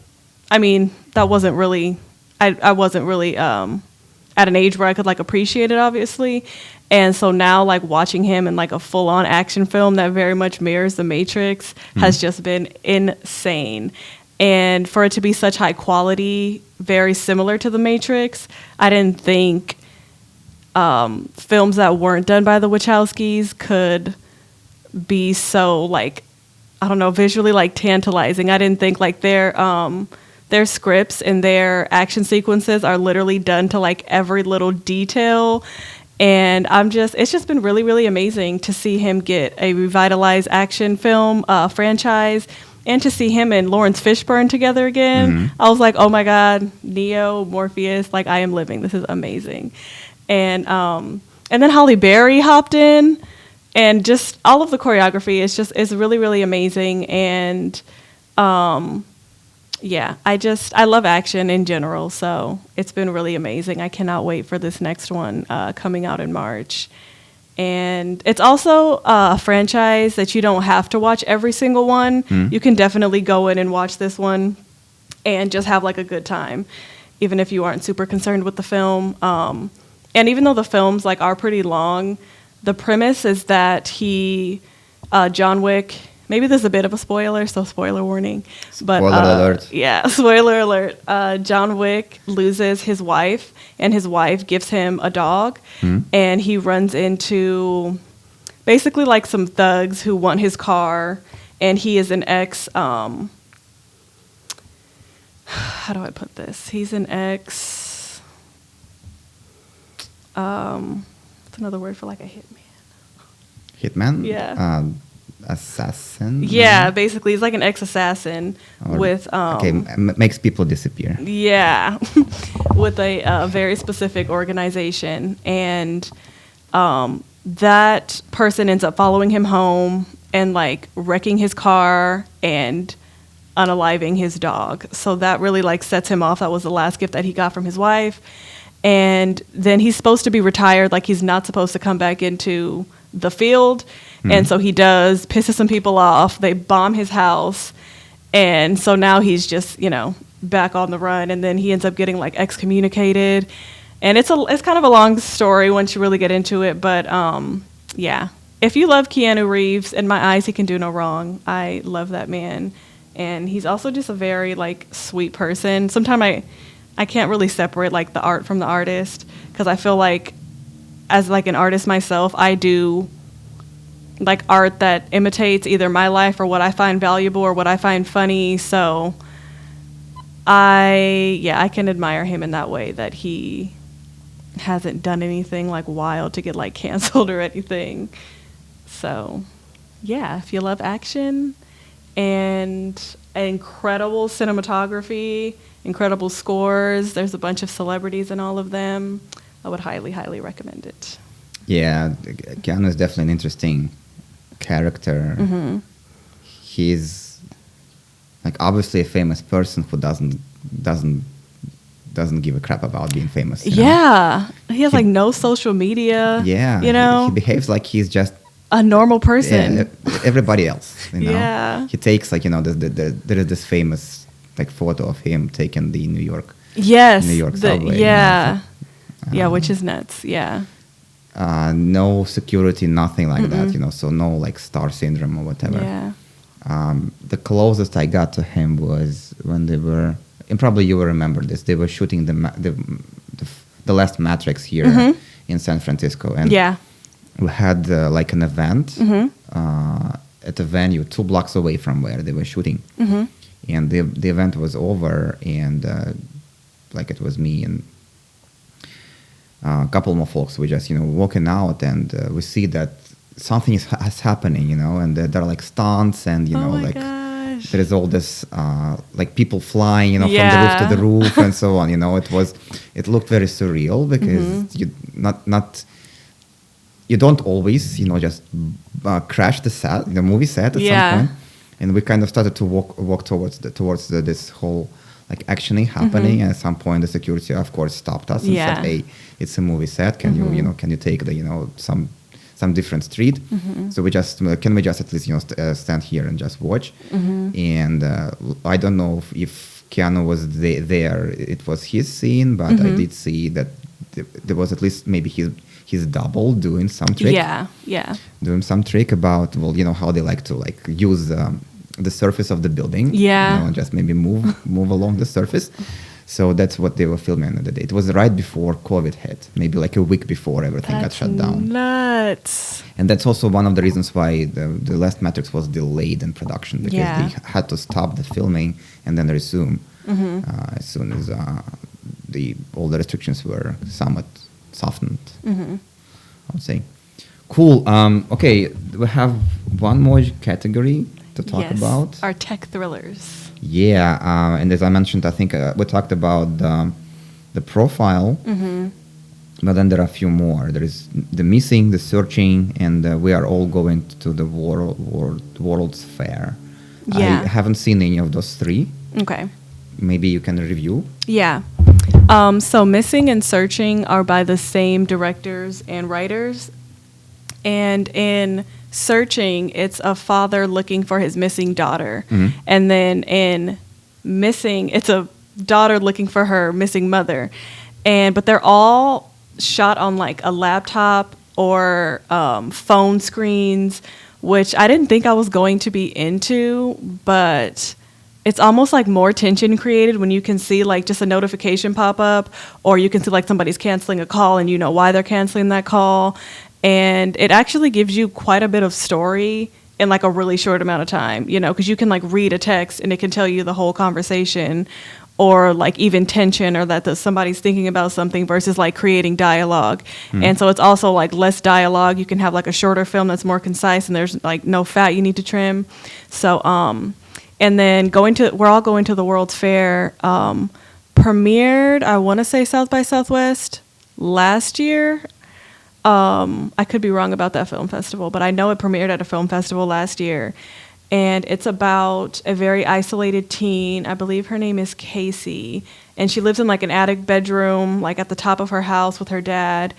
I mean, that wasn't really I wasn't really at an age where I could like appreciate it, obviously. And so now like watching him in like a full-on action film that very much mirrors The Matrix has just been insane. And for it to be such high quality, very similar to The Matrix, I didn't think films that weren't done by the Wachowskis could be so like, I don't know, visually like tantalizing. I didn't think like their scripts and their action sequences are literally done to like every little detail. And it's just been really, really amazing to see him get a revitalized action film franchise and to see him and Lawrence Fishburne together again. I was like, oh my God, Neo, Morpheus, like I am living. This is amazing. And then Halle Berry hopped in, and just all of the choreography is really, really amazing. And yeah, I love action in general, so it's been really amazing. I cannot wait for this next one coming out in March. And it's also a franchise that you don't have to watch every single one. You can definitely go in and watch this one and just have like a good time, even if you aren't super concerned with the film. And even though the films like are pretty long, the premise is that John Wick, maybe there's a bit of a spoiler, so spoiler warning. But, spoiler alert. Yeah, spoiler alert. John Wick loses his wife, and his wife gives him a dog, and he runs into basically like some thugs who want his car, and he is an ex... how do I put this? He's an ex... what's another word for like a hitman? Hitman? Yeah. Assassin? Yeah, basically he's like an ex-assassin with makes people disappear. Yeah. With a very specific organization, and that person ends up following him home, and like wrecking his car and unaliving his dog. So that really like sets him off. That was the last gift that he got from his wife. And then he's supposed to be retired, like he's not supposed to come back into the field. And so he does, pisses some people off. They bomb his house. And so now he's just, you know, back on the run. And then he ends up getting like excommunicated. And it's kind of a long story once you really get into it. But yeah, if you love Keanu Reeves, in my eyes, he can do no wrong. I love that man. And he's also just a very like sweet person. Sometimes I can't really separate like the art from the artist, because I feel like as like an artist myself, I do like art that imitates either my life or what I find valuable or what I find funny. So I can admire him in that way, that he hasn't done anything like wild to get like canceled or anything. So yeah, if you love action and incredible cinematography, incredible scores, there's a bunch of celebrities in all of them, I would highly, highly recommend it. Yeah, Keanu is definitely an interesting character. He's like obviously a famous person who doesn't give a crap about being famous. Yeah, he has like no social media. Yeah, you know, he behaves like he's just a normal person. Yeah, everybody else. You know? Yeah, he takes like, you know, there is this famous like photo of him taking the New York subway. Yeah, yeah, which is nuts. Yeah. No security, nothing like that, you know, so no like star syndrome or whatever. Yeah. The closest I got to him was when they were, and probably you will remember this, they were shooting the last Matrix here in San Francisco. And we had like an event at a venue 2 blocks away from where they were shooting. And the event was over, and like it was me and a couple more folks. We just, you know, walking out, and we see that something is happening, you know, and there are like stunts, and you know, like there is all this like people flying, you know, from the roof to the roof and so on. You know, it looked very surreal, because you don't always, you know, just crash the movie set at some point. And we kind of started to walk towards this whole like actioning happening, and at some point the security of course stopped us and said, "Hey, it's a movie set. Can you take the, you know, some different street?" So we just can we just at least, you know, stand here and just watch. And I don't know if Keanu was there. It was his scene, but I did see that there was at least maybe his double doing some trick. Doing some trick about, well, you know, how they like to like use the surface of the building. You know, and just maybe move along the surface. So that's what they were filming on the day. It was right before COVID hit, maybe like a week before everything got shut down. Nuts. And that's also one of the reasons why the last Matrix was delayed in production, because they had to stop the filming and then resume as soon as all the restrictions were somewhat softened, I would say. Cool. Okay, we have one more category to talk about. Our tech thrillers. Yeah, and as I mentioned, I think we talked about the profile, but then there are a few more. There is the missing, the searching, and we are all going to the World's Fair. I haven't seen any of those 3. Okay. Maybe you can review. Yeah. So Missing and Searching are by the same directors and writers. And in Searching, it's a father looking for his missing daughter. And then in Missing, it's a daughter looking for her missing mother. But they're all shot on like a laptop or phone screens, which I didn't think I was going to be into, but it's almost like more tension created when you can see like just a notification pop up, or you can see like somebody's canceling a call and you know why they're canceling that call. And it actually gives you quite a bit of story in like a really short amount of time, you know, because you can like read a text and it can tell you the whole conversation, or like even tension, or that somebody's thinking about something versus like creating dialogue. And so it's also like less dialogue. You can have like a shorter film that's more concise, and there's like no fat you need to trim. So, and then we're all going to the World's Fair. Premiered, I want to say South by Southwest last year. I could be wrong about that film festival, but I know it premiered at a film festival last year. And it's about a very isolated teen. I believe her name is Casey. And she lives in like an attic bedroom, like at the top of her house with her dad.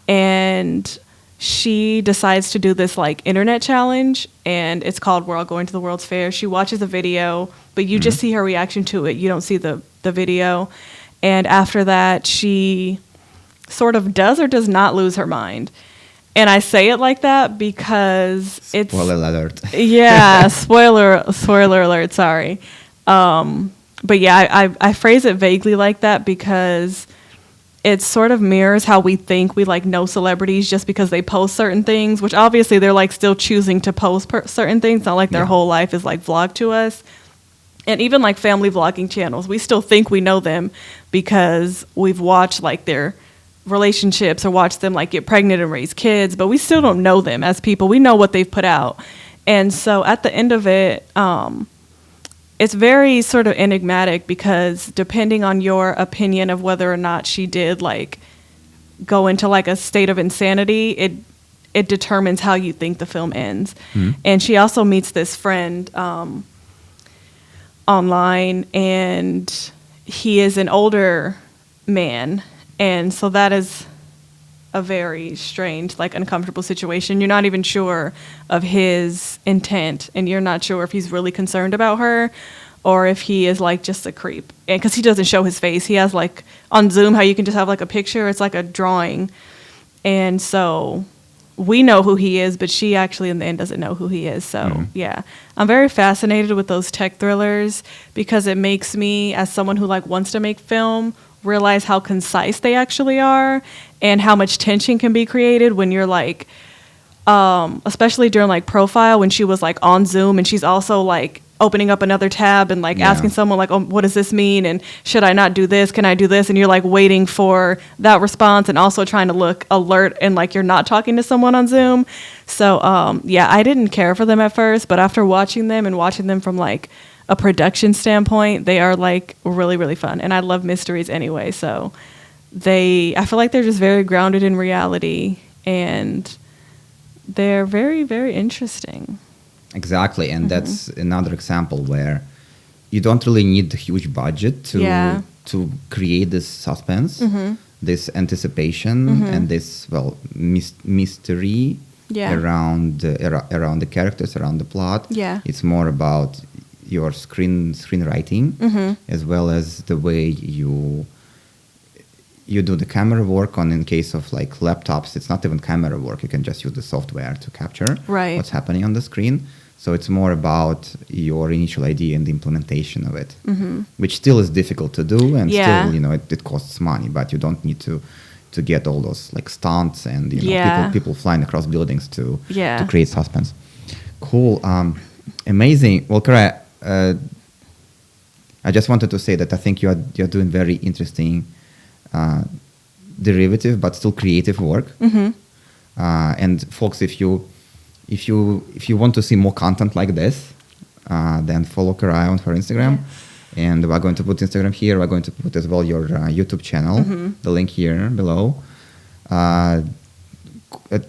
And she decides to do this like internet challenge. And it's called We're All Going to the World's Fair. She watches a video, but you just see her reaction to it. You don't see the video. And after that, she sort of does or does not lose her mind. And I say it like that because it's... Spoiler alert. Yeah, spoiler alert, sorry. But yeah, I phrase it vaguely like that because it sort of mirrors how we think we like know celebrities just because they post certain things, which obviously they're like still choosing to post certain things. Not like their whole life is like vlogged to us. And even like family vlogging channels, we still think we know them because we've watched like their relationships or watch them like get pregnant and raise kids, but we still don't know them as people. We know what they've put out. And so at the end of it, it's very sort of enigmatic because depending on your opinion of whether or not she did like go into like a state of insanity, it determines how you think the film ends. And she also meets this friend online, and he is an older man. And so that is a very strange, like uncomfortable situation. You're not even sure of his intent, and you're not sure if he's really concerned about her or if he is like just a creep. And because he doesn't show his face, he has like on Zoom how you can just have like a picture. It's like a drawing. And so we know who he is, but she actually in the end doesn't know who he is. So yeah, I'm very fascinated with those tech thrillers because it makes me, as someone who like wants to make film, realize how concise they actually are and how much tension can be created when you're like, especially during like Profile when she was like on Zoom and she's also like opening up another tab and like asking someone like, oh, what does this mean? And should I not do this? Can I do this? And you're like waiting for that response and also trying to look alert and like you're not talking to someone on Zoom. So yeah, I didn't care for them at first, but after watching them and watching them from like a production standpoint, they are like really, really fun. And I love mysteries anyway. So I feel like they're just very grounded in reality and they're very, very interesting. Exactly. And that's another example where you don't really need a huge budget to create this suspense, this anticipation and this, mystery around the characters, around the plot. Yeah. It's more about your screenwriting as well as the way you do the camera work on. In case of like laptops, it's not even camera work. You can just use the software to capture what's happening on the screen. So it's more about your initial idea and the implementation of it, which still is difficult to do, and still, it costs money. But you don't need to get all those like stunts and people flying across buildings to create suspense. Cool, amazing. Well, Kariah, I just wanted to say that I think you're doing very interesting, derivative but still creative work. And folks, if you want to see more content like this, then follow Kariah on her Instagram. And we're going to put Instagram here. We're going to put as well your YouTube channel, the link here below.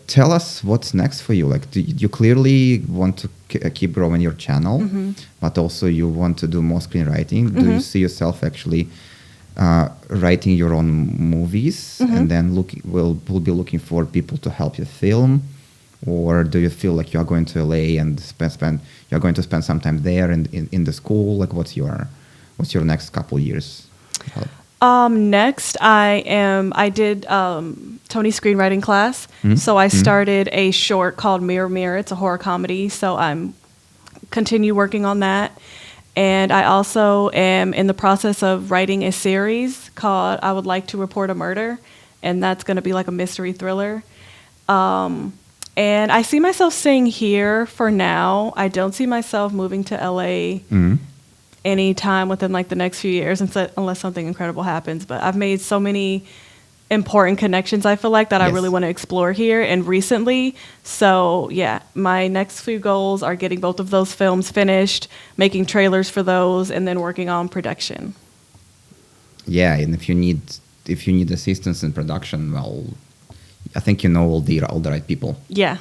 Tell us what's next for you. Like, you clearly want to keep growing your channel, but also you want to do more screenwriting. Do you see yourself actually writing your own movies and then we'll be looking for people to help you film? Or do you feel like you are going to LA and you're going to spend some time there in the school? Like, what's your next couple years? Next, I did Tony's screenwriting class. So I started a short called Mirror Mirror. It's a horror comedy. So I'm continue working on that. And I also am in the process of writing a series called I Would Like to Report a Murder. And that's going to be like a mystery thriller. And I see myself staying here for now. I don't see myself moving to LA anytime within like the next few years unless something incredible happens. But I've made so many important connections, I feel like, that I really want to explore here and recently. So yeah, my next few goals are getting both of those films finished, making trailers for those, and then working on production. Yeah, and if you need assistance in production, well, I think you know all the right people. Yeah.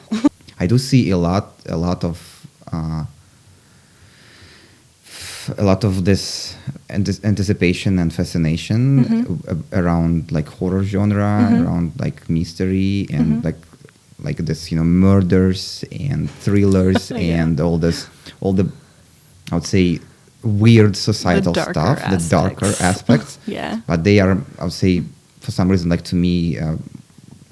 I do see a lot of this anticipation and fascination around like horror genre, around like mystery and like this, murders and thrillers and all the I would say weird societal stuff, the darker aspects. Yeah. But they are, I would say, for some reason, like to me,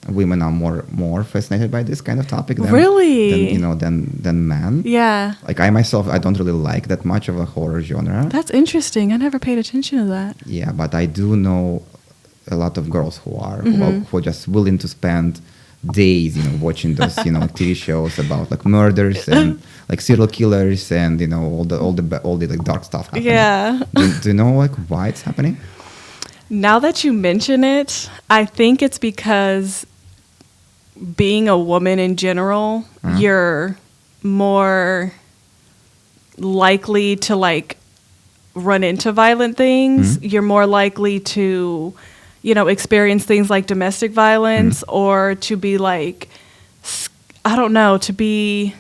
women are more fascinated by this kind of topic than men. Yeah. Like I myself, I don't really like that much of a horror genre. That's interesting. I never paid attention to that. Yeah, but I do know a lot of girls who are just willing to spend days, watching those, TV shows about like murders and like serial killers and all the like dark stuff happening. Yeah. Do you know like why it's happening? Now that you mention it, I think it's because being a woman in general, you're more likely to like run into violent things. You're more likely to, experience things like domestic violence or to be like, I don't know, to be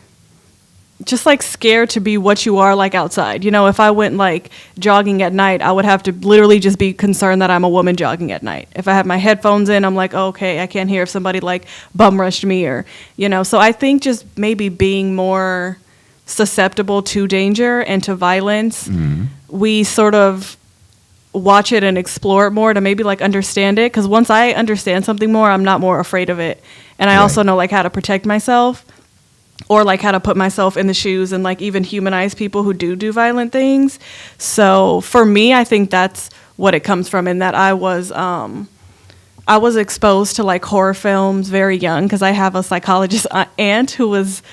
just like scared to be what you are like outside. If I went like jogging at night, I would have to literally just be concerned that I'm a woman jogging at night. If I have my headphones in, I'm like, oh, okay, I can't hear if somebody like bum rushed me or, so I think just maybe being more susceptible to danger and to violence, we sort of watch it and explore it more to maybe like understand it. Because once I understand something more, I'm not more afraid of it. And I also know like how to protect myself. Or like how to put myself in the shoes and like even humanize people who do violent things. So for me, I think that's what it comes from, in that I was exposed to like horror films very young because I have a psychologist aunt who was,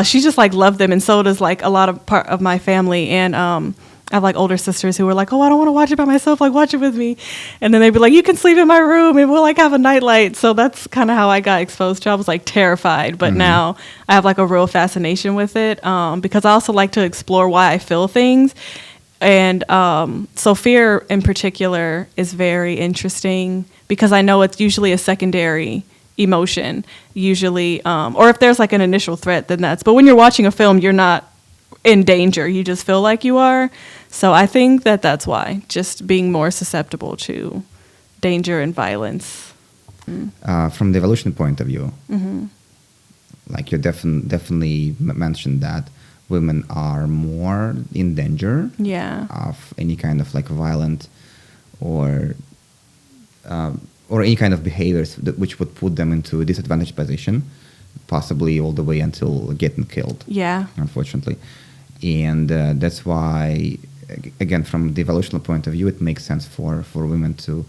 she just like loved them, and so does like a lot of part of my family. And I have like older sisters who were like, oh, I don't want to watch it by myself, like watch it with me. And then they'd be like, you can sleep in my room and we'll like have a nightlight. So that's kind of how I got exposed to it. I was like terrified, but now I have like a real fascination with it because I also like to explore why I feel things. And so fear in particular is very interesting because I know it's usually a secondary emotion, usually, or if there's like an initial threat, then but when you're watching a film, you're not in danger, you just feel like you are. So I think that's why, just being more susceptible to danger and violence. From the evolution point of view, like you definitely mentioned that women are more in danger of any kind of like violent or any kind of behaviors which would put them into a disadvantaged position, possibly all the way until getting killed. Yeah, unfortunately. And that's why, again, from the evolutional point of view, it makes sense for women to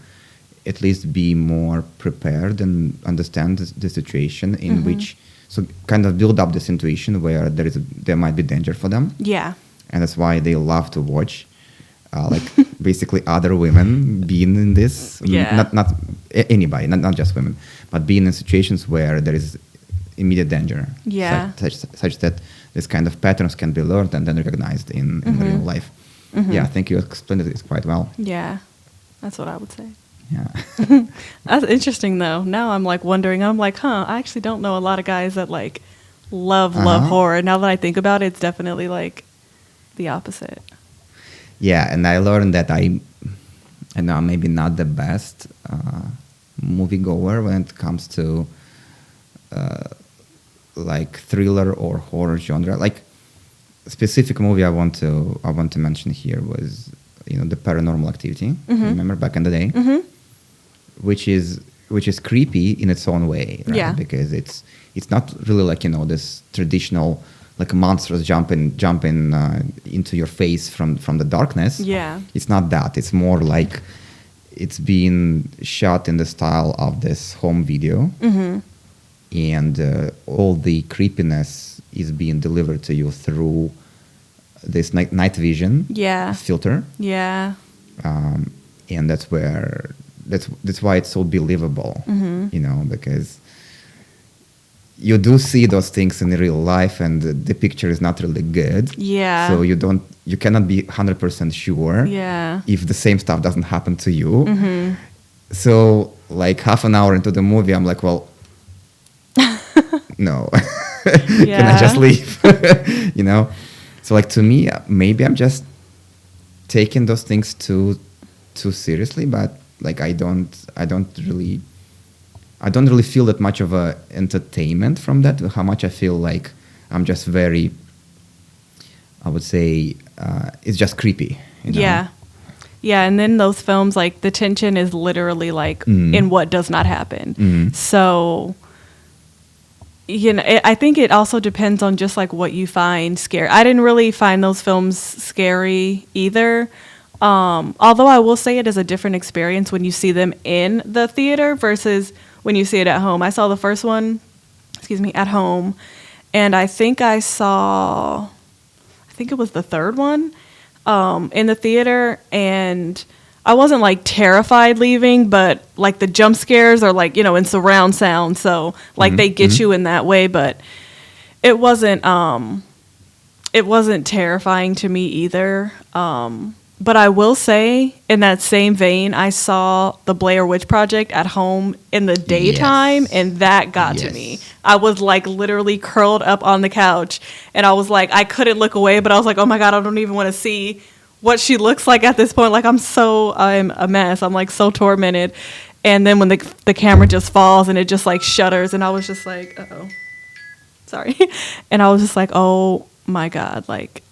at least be more prepared and understand the situation in which, so kind of build up this intuition where there might be danger for them. Yeah. And that's why they love to watch like basically other women being in this. Not anybody, not just women, but being in situations where there is immediate danger. Yeah. Such that this kind of patterns can be learned and then recognized in real life. Yeah, I think you explained it quite well. Yeah, that's what I would say. Yeah. That's interesting, though. Now I'm like wondering, I'm like, I actually don't know a lot of guys that like love horror. Now that I think about it, it's definitely like the opposite. Yeah, and I learned that I know I'm maybe not the best moviegoer when it comes to like thriller or horror genre. Like specific movie I want to mention here was the Paranormal Activity. Remember back in the day, which is creepy in its own way, right? Yeah. Because it's not really like this traditional like monsters jumping into your face from the darkness. Yeah, it's not that. It's more like it's being shot in the style of this home video. And all the creepiness is being delivered to you through this night vision filter. Yeah. And that's why it's so believable, because you do see those things in real life and the picture is not really good. Yeah. So you cannot be 100% sure if the same stuff doesn't happen to you. So like half an hour into the movie, I'm like, well, no, can I just leave? You know? So like to me, maybe I'm just taking those things too seriously, but like I don't really feel that much of a entertainment from that. How much I feel like I'm just very, I would say, it's just creepy. You know? Yeah. Yeah, and then those films, like, the tension is literally, like, in what does not happen. So, you know, I think it also depends on just, like, what you find scary. I didn't really find those films scary either. Although I will say it is a different experience when you see them in the theater versus when you see it at home. I saw the first one, at home, and I think it was the third one. In the theater, and I wasn't like terrified leaving, but like the jump scares are like, you know, in surround sound, so like they get you in that way, but it wasn't terrifying to me either. But I will say, in that same vein, I saw the Blair Witch Project at home in the daytime, and that got to me. I was like literally curled up on the couch, and I was like, I couldn't look away, but I was like, oh my God, I don't even want to see what she looks like at this point. Like, I'm a mess. I'm like so tormented. And then when the camera just falls and it just like shudders, and I was just like, uh-oh, sorry. And I was just like, oh my God, like,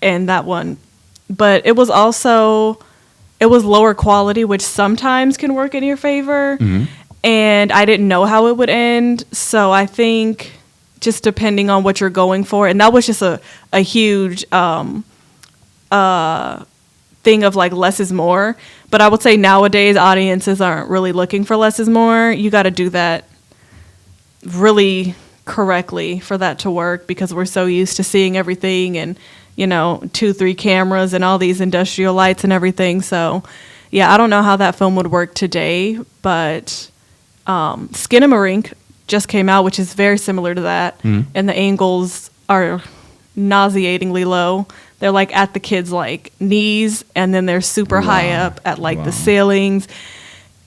and that one. But it was lower quality, which sometimes can work in your favor. And I didn't know how it would end. So I think just depending on what you're going for, and that was just a huge thing of like less is more. But I would say nowadays audiences aren't really looking for less is more. You got to do that really correctly for that to work, because we're so used to seeing everything and, you know, 2-3 cameras and all these industrial lights and everything. So, yeah, I don't know how that film would work today, but Skinamarink just came out, which is very similar to that, and the angles are nauseatingly low. They're like at the kids' like knees, and then they're super high up at like the ceilings.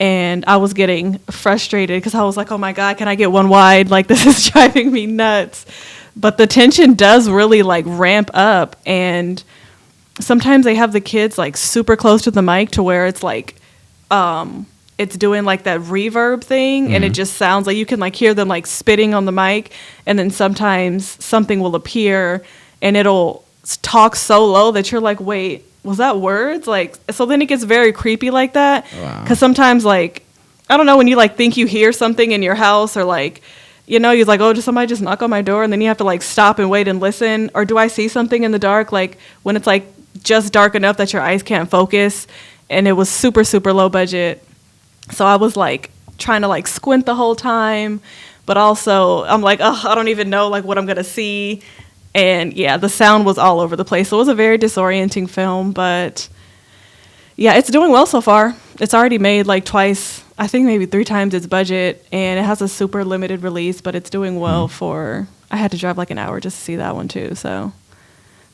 And I was getting frustrated because I was like, oh my God, can I get one wide? Like, this is driving me nuts. But the tension does really like ramp up, and sometimes they have the kids like super close to the mic to where it's like it's doing like that reverb thing, and it just sounds like you can like hear them like spitting on the mic, and then sometimes something will appear and it'll talk so low that you're like, wait, was that words? Like, so then it gets very creepy like that, because sometimes like, I don't know, when you like think you hear something in your house, or like, you know, you're like, oh, did somebody just knock on my door? And then you have to like stop and wait and listen. Or do I see something in the dark? Like when it's like just dark enough that your eyes can't focus. And it was super, super low budget. So I was like trying to like squint the whole time. But also I'm like, oh, I don't even know like what I'm going to see. And yeah, the sound was all over the place. So it was a very disorienting film. But yeah, it's doing well so far. It's already made like twice, I think maybe 3 times its budget, and it has a super limited release, but it's doing well for, I had to drive like an hour just to see that one too, so.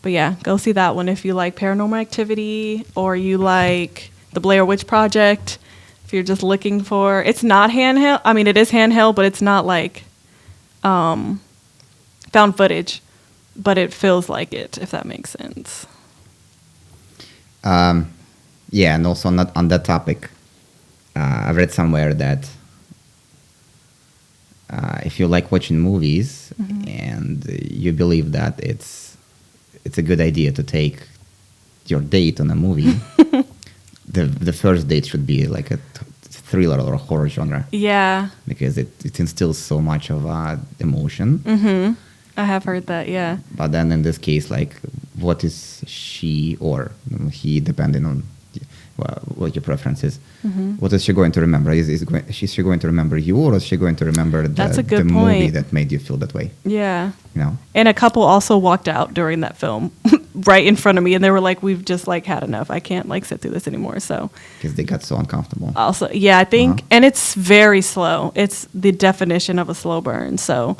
But yeah, go see that one if you like Paranormal Activity, or you like the Blair Witch Project, if you're just looking for, it's not handheld, I mean it is handheld, but it's not like found footage, but it feels like it, if that makes sense. Yeah, and also on that topic, I've read somewhere that if you like watching movies and you believe that it's a good idea to take your date on a movie, the first date should be like a thriller or a horror genre. Yeah. Because it instills so much of emotion. I have heard that, yeah. But then in this case, like, what is she or he, depending on what your preference is, what is she going to remember? Is she going to remember you, or is she going to remember the movie that made you feel that way? Yeah. You know? And a couple also walked out during that film right in front of me, and they were like, we've just like had enough. I can't like sit through this anymore. So because they got so uncomfortable. Also, yeah, I think, and it's very slow. It's the definition of a slow burn. So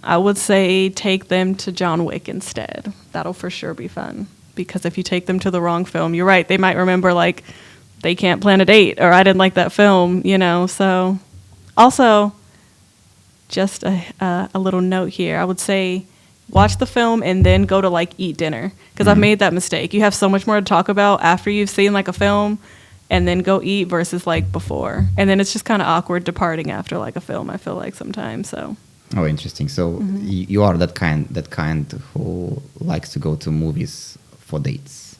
I would say take them to John Wick instead. That'll for sure be fun. Because if you take them to the wrong film, you're right, they might remember like they can't plan a date, or I didn't like that film, you know. So also just a little note here. I would say watch the film and then go to like eat dinner, because I've made that mistake. You have so much more to talk about after you've seen like a film and then go eat versus like before. And then it's just kind of awkward departing after like a film, I feel like sometimes. So. Oh, interesting. So you are that kind who likes to go to movies for dates.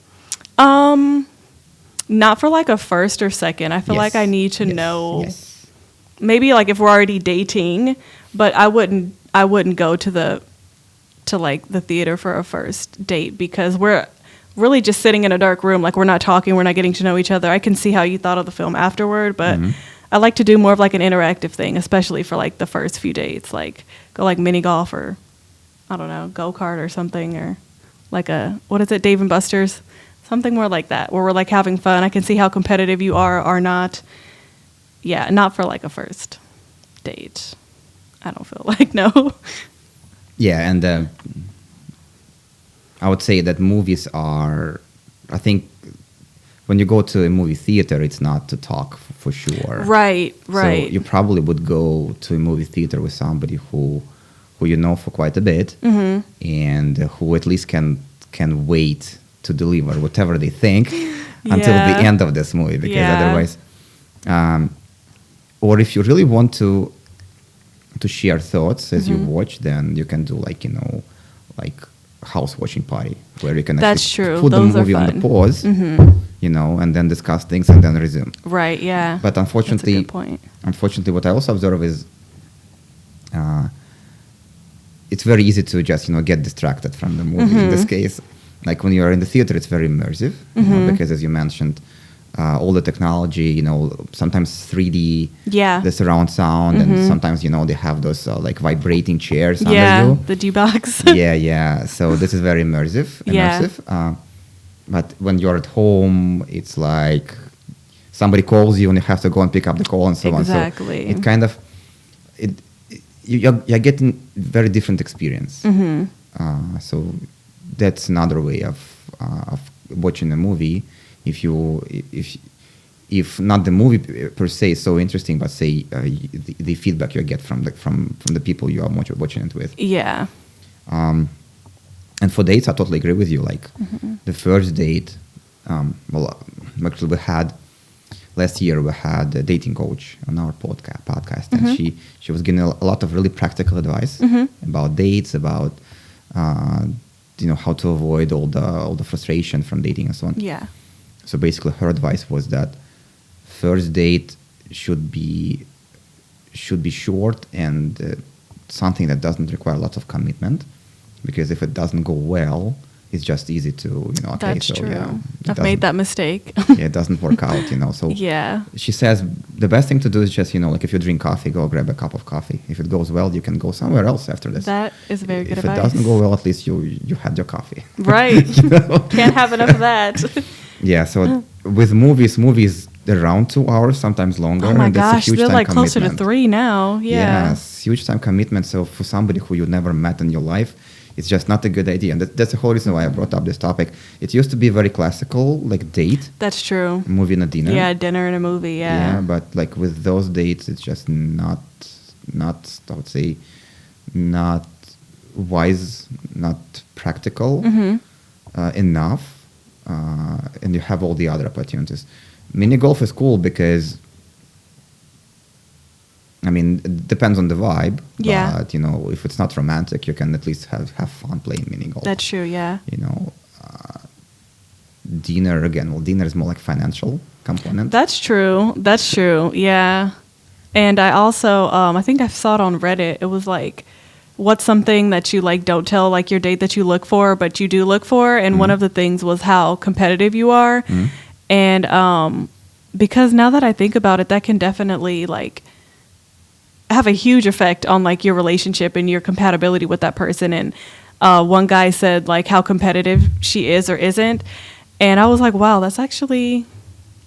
Not for like a first or second. I feel like I need to know. Yes. Maybe like if we're already dating, but I wouldn't go to like the theater for a first date, because we're really just sitting in a dark room. Like, we're not talking, we're not getting to know each other. I can see how you thought of the film afterward, but I like to do more of like an interactive thing, especially for like the first few dates. Like, go like mini golf, or I don't know, go-kart or something, or like what is it, Dave and Buster's? Something more like that, where we're like having fun. I can see how competitive you are or not. Yeah, not for like a first date. I don't feel like, no. Yeah, and I would say that movies are, I think, when you go to a movie theater, it's not to talk for sure. Right. So you probably would go to a movie theater with somebody who you know for quite a bit, and who at least can wait to deliver whatever they think until the end of this movie, because otherwise, or if you really want to share thoughts as you watch, then you can do like house watching party, where you can actually put Those the movie on the pause, and then discuss things and then resume. Right. Yeah. But unfortunately, that's a good point. Unfortunately, what I also observe is it's very easy to just get distracted from the movie. In this case, like when you are in the theater, it's very immersive, because as you mentioned, all the technology, sometimes 3D, the surround sound, and sometimes, they have those like vibrating chairs under you. The D-box. yeah. So this is very immersive. But when you're at home, it's like somebody calls you and you have to go and pick up the call and so on. So it kind of, you're getting very different experience. So that's another way of watching a movie. If not the movie per se is so interesting, but say the feedback you get from the people you are watching it with. Yeah. And for dates, I totally agree with you. Like the first date, actually last year we had a dating coach on our podcast, and she was giving a lot of really practical advice about dates, about how to avoid all the frustration from dating and so on. Yeah. So basically, her advice was that first date should be short and something that doesn't require lots of commitment, because if it doesn't go well, it's just easy to That's true. Yeah, I've made that mistake. It doesn't work out, So she says the best thing to do is just like if you drink coffee, go grab a cup of coffee. If it goes well, you can go somewhere else after this. That is very good advice. If it doesn't go well, at least you had your coffee. Right. Can't have enough of that. Yeah. So with movies they're around 2 hours, sometimes longer. Oh my and that's gosh, a huge they're time like closer commitment. to 3 now. Yeah. Yes, huge time commitment. So for somebody who you never met in your life, it's just not a good idea. And that's the whole reason why I brought up this topic. It used to be very classical, like date. That's true. Movie and a dinner. Yeah, dinner and a movie, Yeah, but like with those dates, it's just not I would say, not wise, not practical enough. And you have all the other opportunities. Mini golf is cool because, I mean, it depends on the vibe. Yeah. But, if it's not romantic, you can at least have fun playing mini golf. That's true, yeah. Dinner, dinner is more like financial component. That's true, yeah. And I also, I think I saw it on Reddit. It was like, what's something that you like don't tell like your date that you look for, but you do look for? And one of the things was how competitive you are. And because now that I think about it, that can definitely like have a huge effect on like your relationship and your compatibility with that person. And one guy said like how competitive she is or isn't. And I was like, wow, that's actually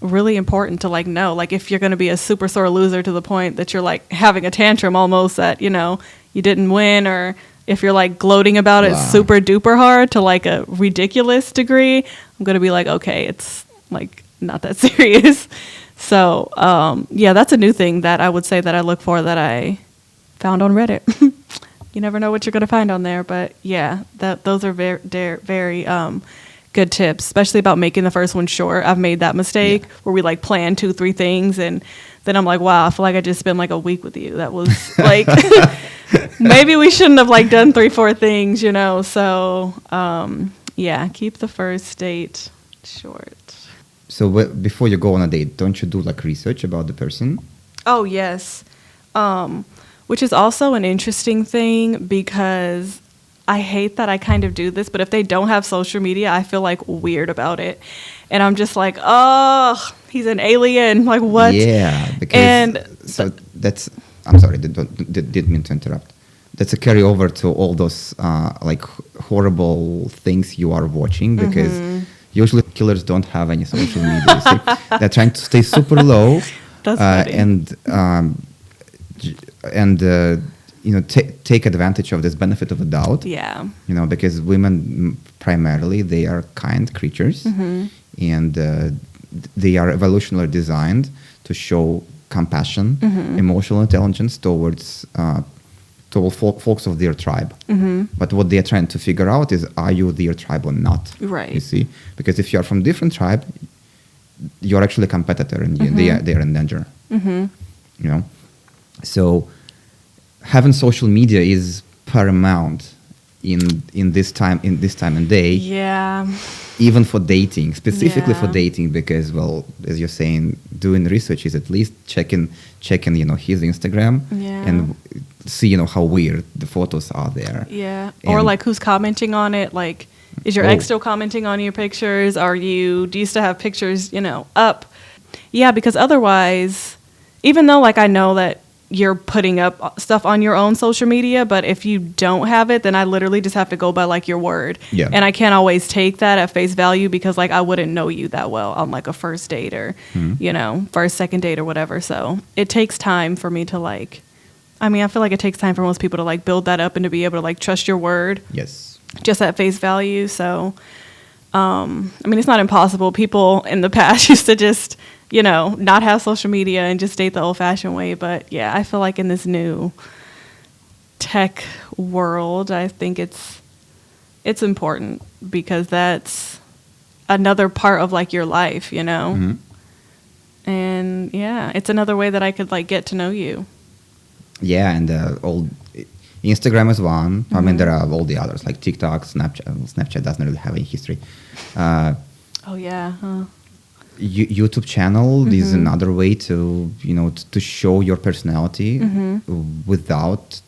really important to like know. Like if you're going to be a super sore loser to the point that you're like having a tantrum almost that, you didn't win, or if you're like gloating about it super duper hard to like a ridiculous degree, I'm going to be like, okay, it's like not that serious. So, yeah, that's a new thing that I would say that I look for that I found on Reddit. You never know what you're going to find on there. But yeah, those are very, very good tips, especially about making the first one short. I've made that mistake where we like plan 2-3 things, and then I'm like, wow, I feel like I just spent like a week with you. That was like, maybe we shouldn't have like done 3-4 things, you know? So yeah, keep the first date short. So before you go on a date, don't you do like research about the person? Oh, yes. Which is also an interesting thing because I hate that I kind of do this, but if they don't have social media, I feel like weird about it. And I'm just like, oh, he's an alien. Like, what? Yeah, because that's, I'm sorry, didn't mean to interrupt. That's a carryover to all those like horrible things you are watching, because usually killers don't have any social media. You see? They're trying to stay super low. That's funny. And you know, take advantage of this benefit of a doubt. Yeah. You know, because women primarily, they are kind creatures, and they are evolutionarily designed to show compassion, emotional intelligence towards folks of their tribe. But what they are trying to figure out is, are you their tribe or not? Right. You see, because if you are from different tribe, you're actually a competitor, and they are in danger. You know, so having social media is paramount in this time and day. Yeah. Even for dating, specifically for dating, because, well, as you're saying, doing research is at least checking, you know, his Instagram and see, you know, how weird the photos are there. Yeah. And or like who's commenting on it? Like, is your ex still commenting on your pictures? Do you still have pictures, you know, up? Yeah, because otherwise, even though like I know that you're putting up stuff on your own social media, but if you don't have it, then I literally just have to go by like your word. Yeah. And I can't always take that at face value because like I wouldn't know you that well on like a first date or, you know, first, second date or whatever. So it takes time for me to like, I mean, I feel like it takes time for most people to like build that up and to be able to like trust your word. Yes. Just at face value. So, I mean, it's not impossible. People in the past used to just, you know, not have social media and just date the old-fashioned way. But yeah, I feel like in this new tech world, I think it's important because that's another part of like your life, you know. And yeah, it's another way that I could like get to know you. Yeah, and old Instagram is one. I mean, there are all the others like TikTok, Snapchat. Snapchat doesn't really have any history. Oh yeah. Huh. YouTube channel is another way to, you know, to show your personality without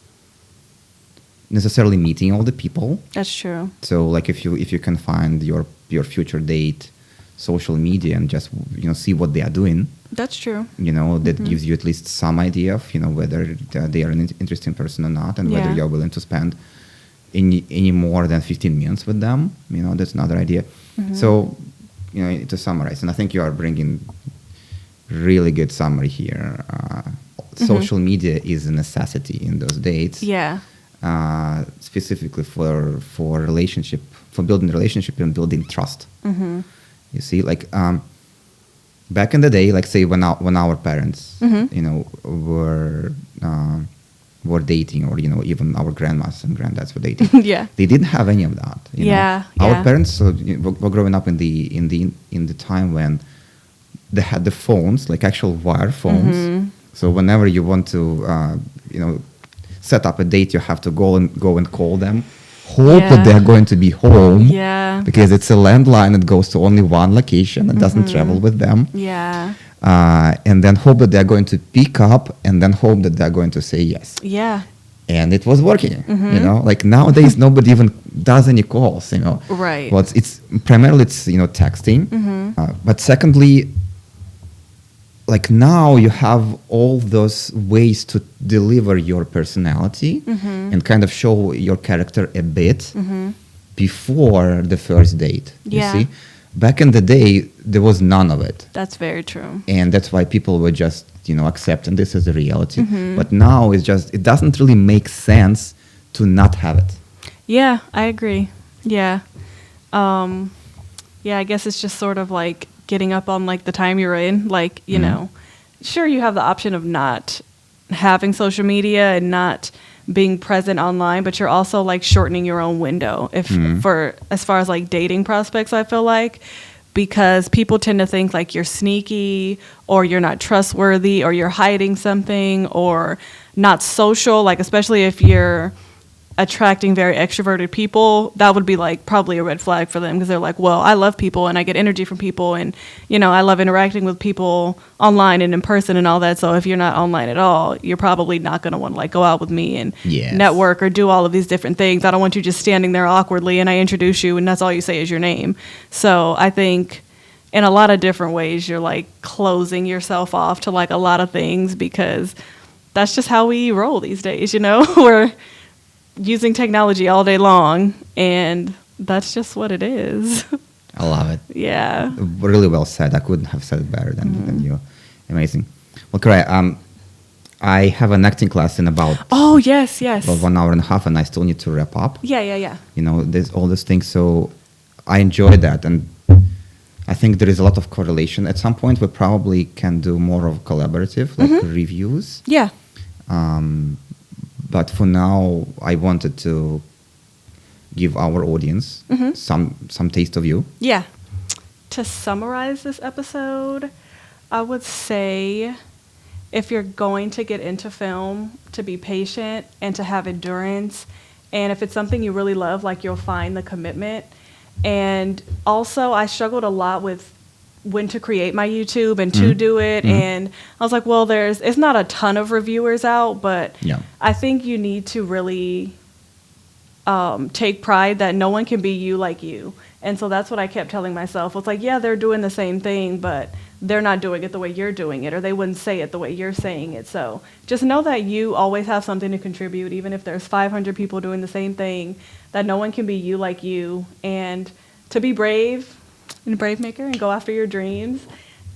necessarily meeting all the people. That's true. So like if you can find your future date social media and just, you know, see what they are doing. That's true. You know, that gives you at least some idea of, you know, whether they are an interesting person or not, and whether you're willing to spend any more than 15 minutes with them. You know, that's another idea. So, you know, to summarize, and I think you are bringing really good summary here. Social media is a necessity in those dates. Yeah. Specifically for relationship, for building relationship and building trust. You see, like back in the day, like say when our parents, you know, were dating, or, you know, even our grandmas and granddads were dating. They didn't have any of that. You know? Our parents were growing up in the time when they had the phones, like actual wire phones. So whenever you want to, you know, set up a date, you have to go and call them. Hope that they're going to be home. Because it's a landline that goes to only one location and doesn't travel with them. And then hope that they're going to pick up, and then hope that they're going to say yes. And it was working. You know, like nowadays nobody even does any calls. You know, right? Well, it's primarily you know, texting. But secondly, like now you have all those ways to deliver your personality and kind of show your character a bit before the first date. You see, back in the day, there was none of it. That's very true. And that's why people were just, you know, accepting this as a reality. But now it's just, it doesn't really make sense to not have it. Yeah, I agree. Yeah. Yeah, I guess it's just sort of like getting up on like the time you're in, like, you know, sure, you have the option of not having social media and not being present online, but you're also like shortening your own window for as far as like dating prospects, I feel like, because people tend to think like you're sneaky or you're not trustworthy or you're hiding something or not social, like especially if you're attracting very extroverted people, that would be like probably a red flag for them, because they're like, well, I love people and I get energy from people, and you know, I love interacting with people online and in person and all that. So if you're not online at all, you're probably not going to want to like go out with me and network or do all of these different things. I don't want you just standing there awkwardly and I introduce you and that's all you say is your name. So I think in a lot of different ways you're like closing yourself off to like a lot of things, because that's just how we roll these days, you know. We're using technology all day long, and that's just what it is. I love it. Yeah. Really well said. I couldn't have said it better than you. Amazing. Well, Kariah, I have an acting class in about... Oh, yes. About 1 hour and a half, and I still need to wrap up. Yeah. You know, there's all those things. So I enjoy that, and I think there is a lot of correlation. At some point, we probably can do more of collaborative, like reviews. Yeah. But for now, I wanted to give our audience some taste of you. Yeah. To summarize this episode, I would say if you're going to get into film, to be patient and to have endurance. And if it's something you really love, like, you'll find the commitment. And also, I struggled a lot with when to create my YouTube and to do it. And I was like, well, it's not a ton of reviewers out, but I think you need to really take pride that no one can be you like you. And so that's what I kept telling myself. It's like, yeah, they're doing the same thing, but they're not doing it the way you're doing it, or they wouldn't say it the way you're saying it. So just know that you always have something to contribute, even if there's 500 people doing the same thing, that no one can be you like you. And to be brave and a brave maker and go after your dreams,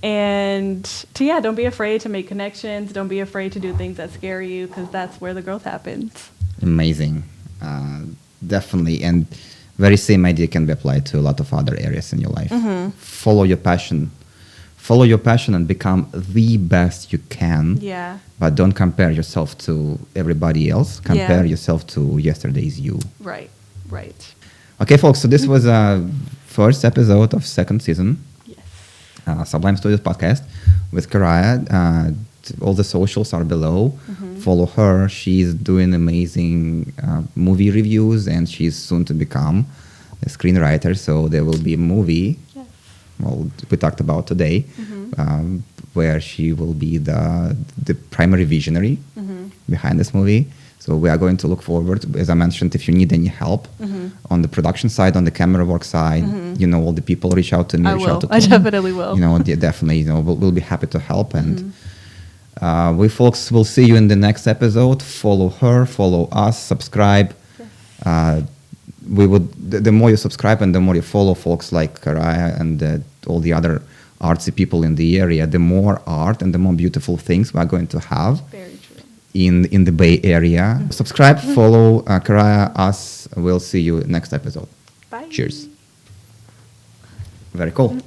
and don't be afraid to make connections. Don't be afraid to do things that scare you, because that's where the growth happens. Amazing. Definitely. And very same idea can be applied to a lot of other areas in your life. Follow your passion and become the best you can. Yeah. But don't compare yourself to everybody else. Compare yourself to yesterday's you. Right. Okay, folks, so this was first episode of second season, Sublime Studios podcast with Kariah. All the socials are below. Follow her. She's doing amazing movie reviews, and she's soon to become a screenwriter. So there will be a movie, well, we talked about today, where she will be the primary visionary behind this movie. So we are going to look forward. As I mentioned, if you need any help on the production side, on the camera work side, you know, all the people, reach out to me. I definitely will. You know, definitely, you know, we'll be happy to help. And we folks will see you in the next episode. Follow her, follow us, subscribe. We would, the more you subscribe and the more you follow folks like Kariah and all the other artsy people in the area, the more art and the more beautiful things we're going to have. Very true. In the Bay Area. Subscribe, follow Kariah, us. We'll see you next episode. Bye. Cheers. Very cool.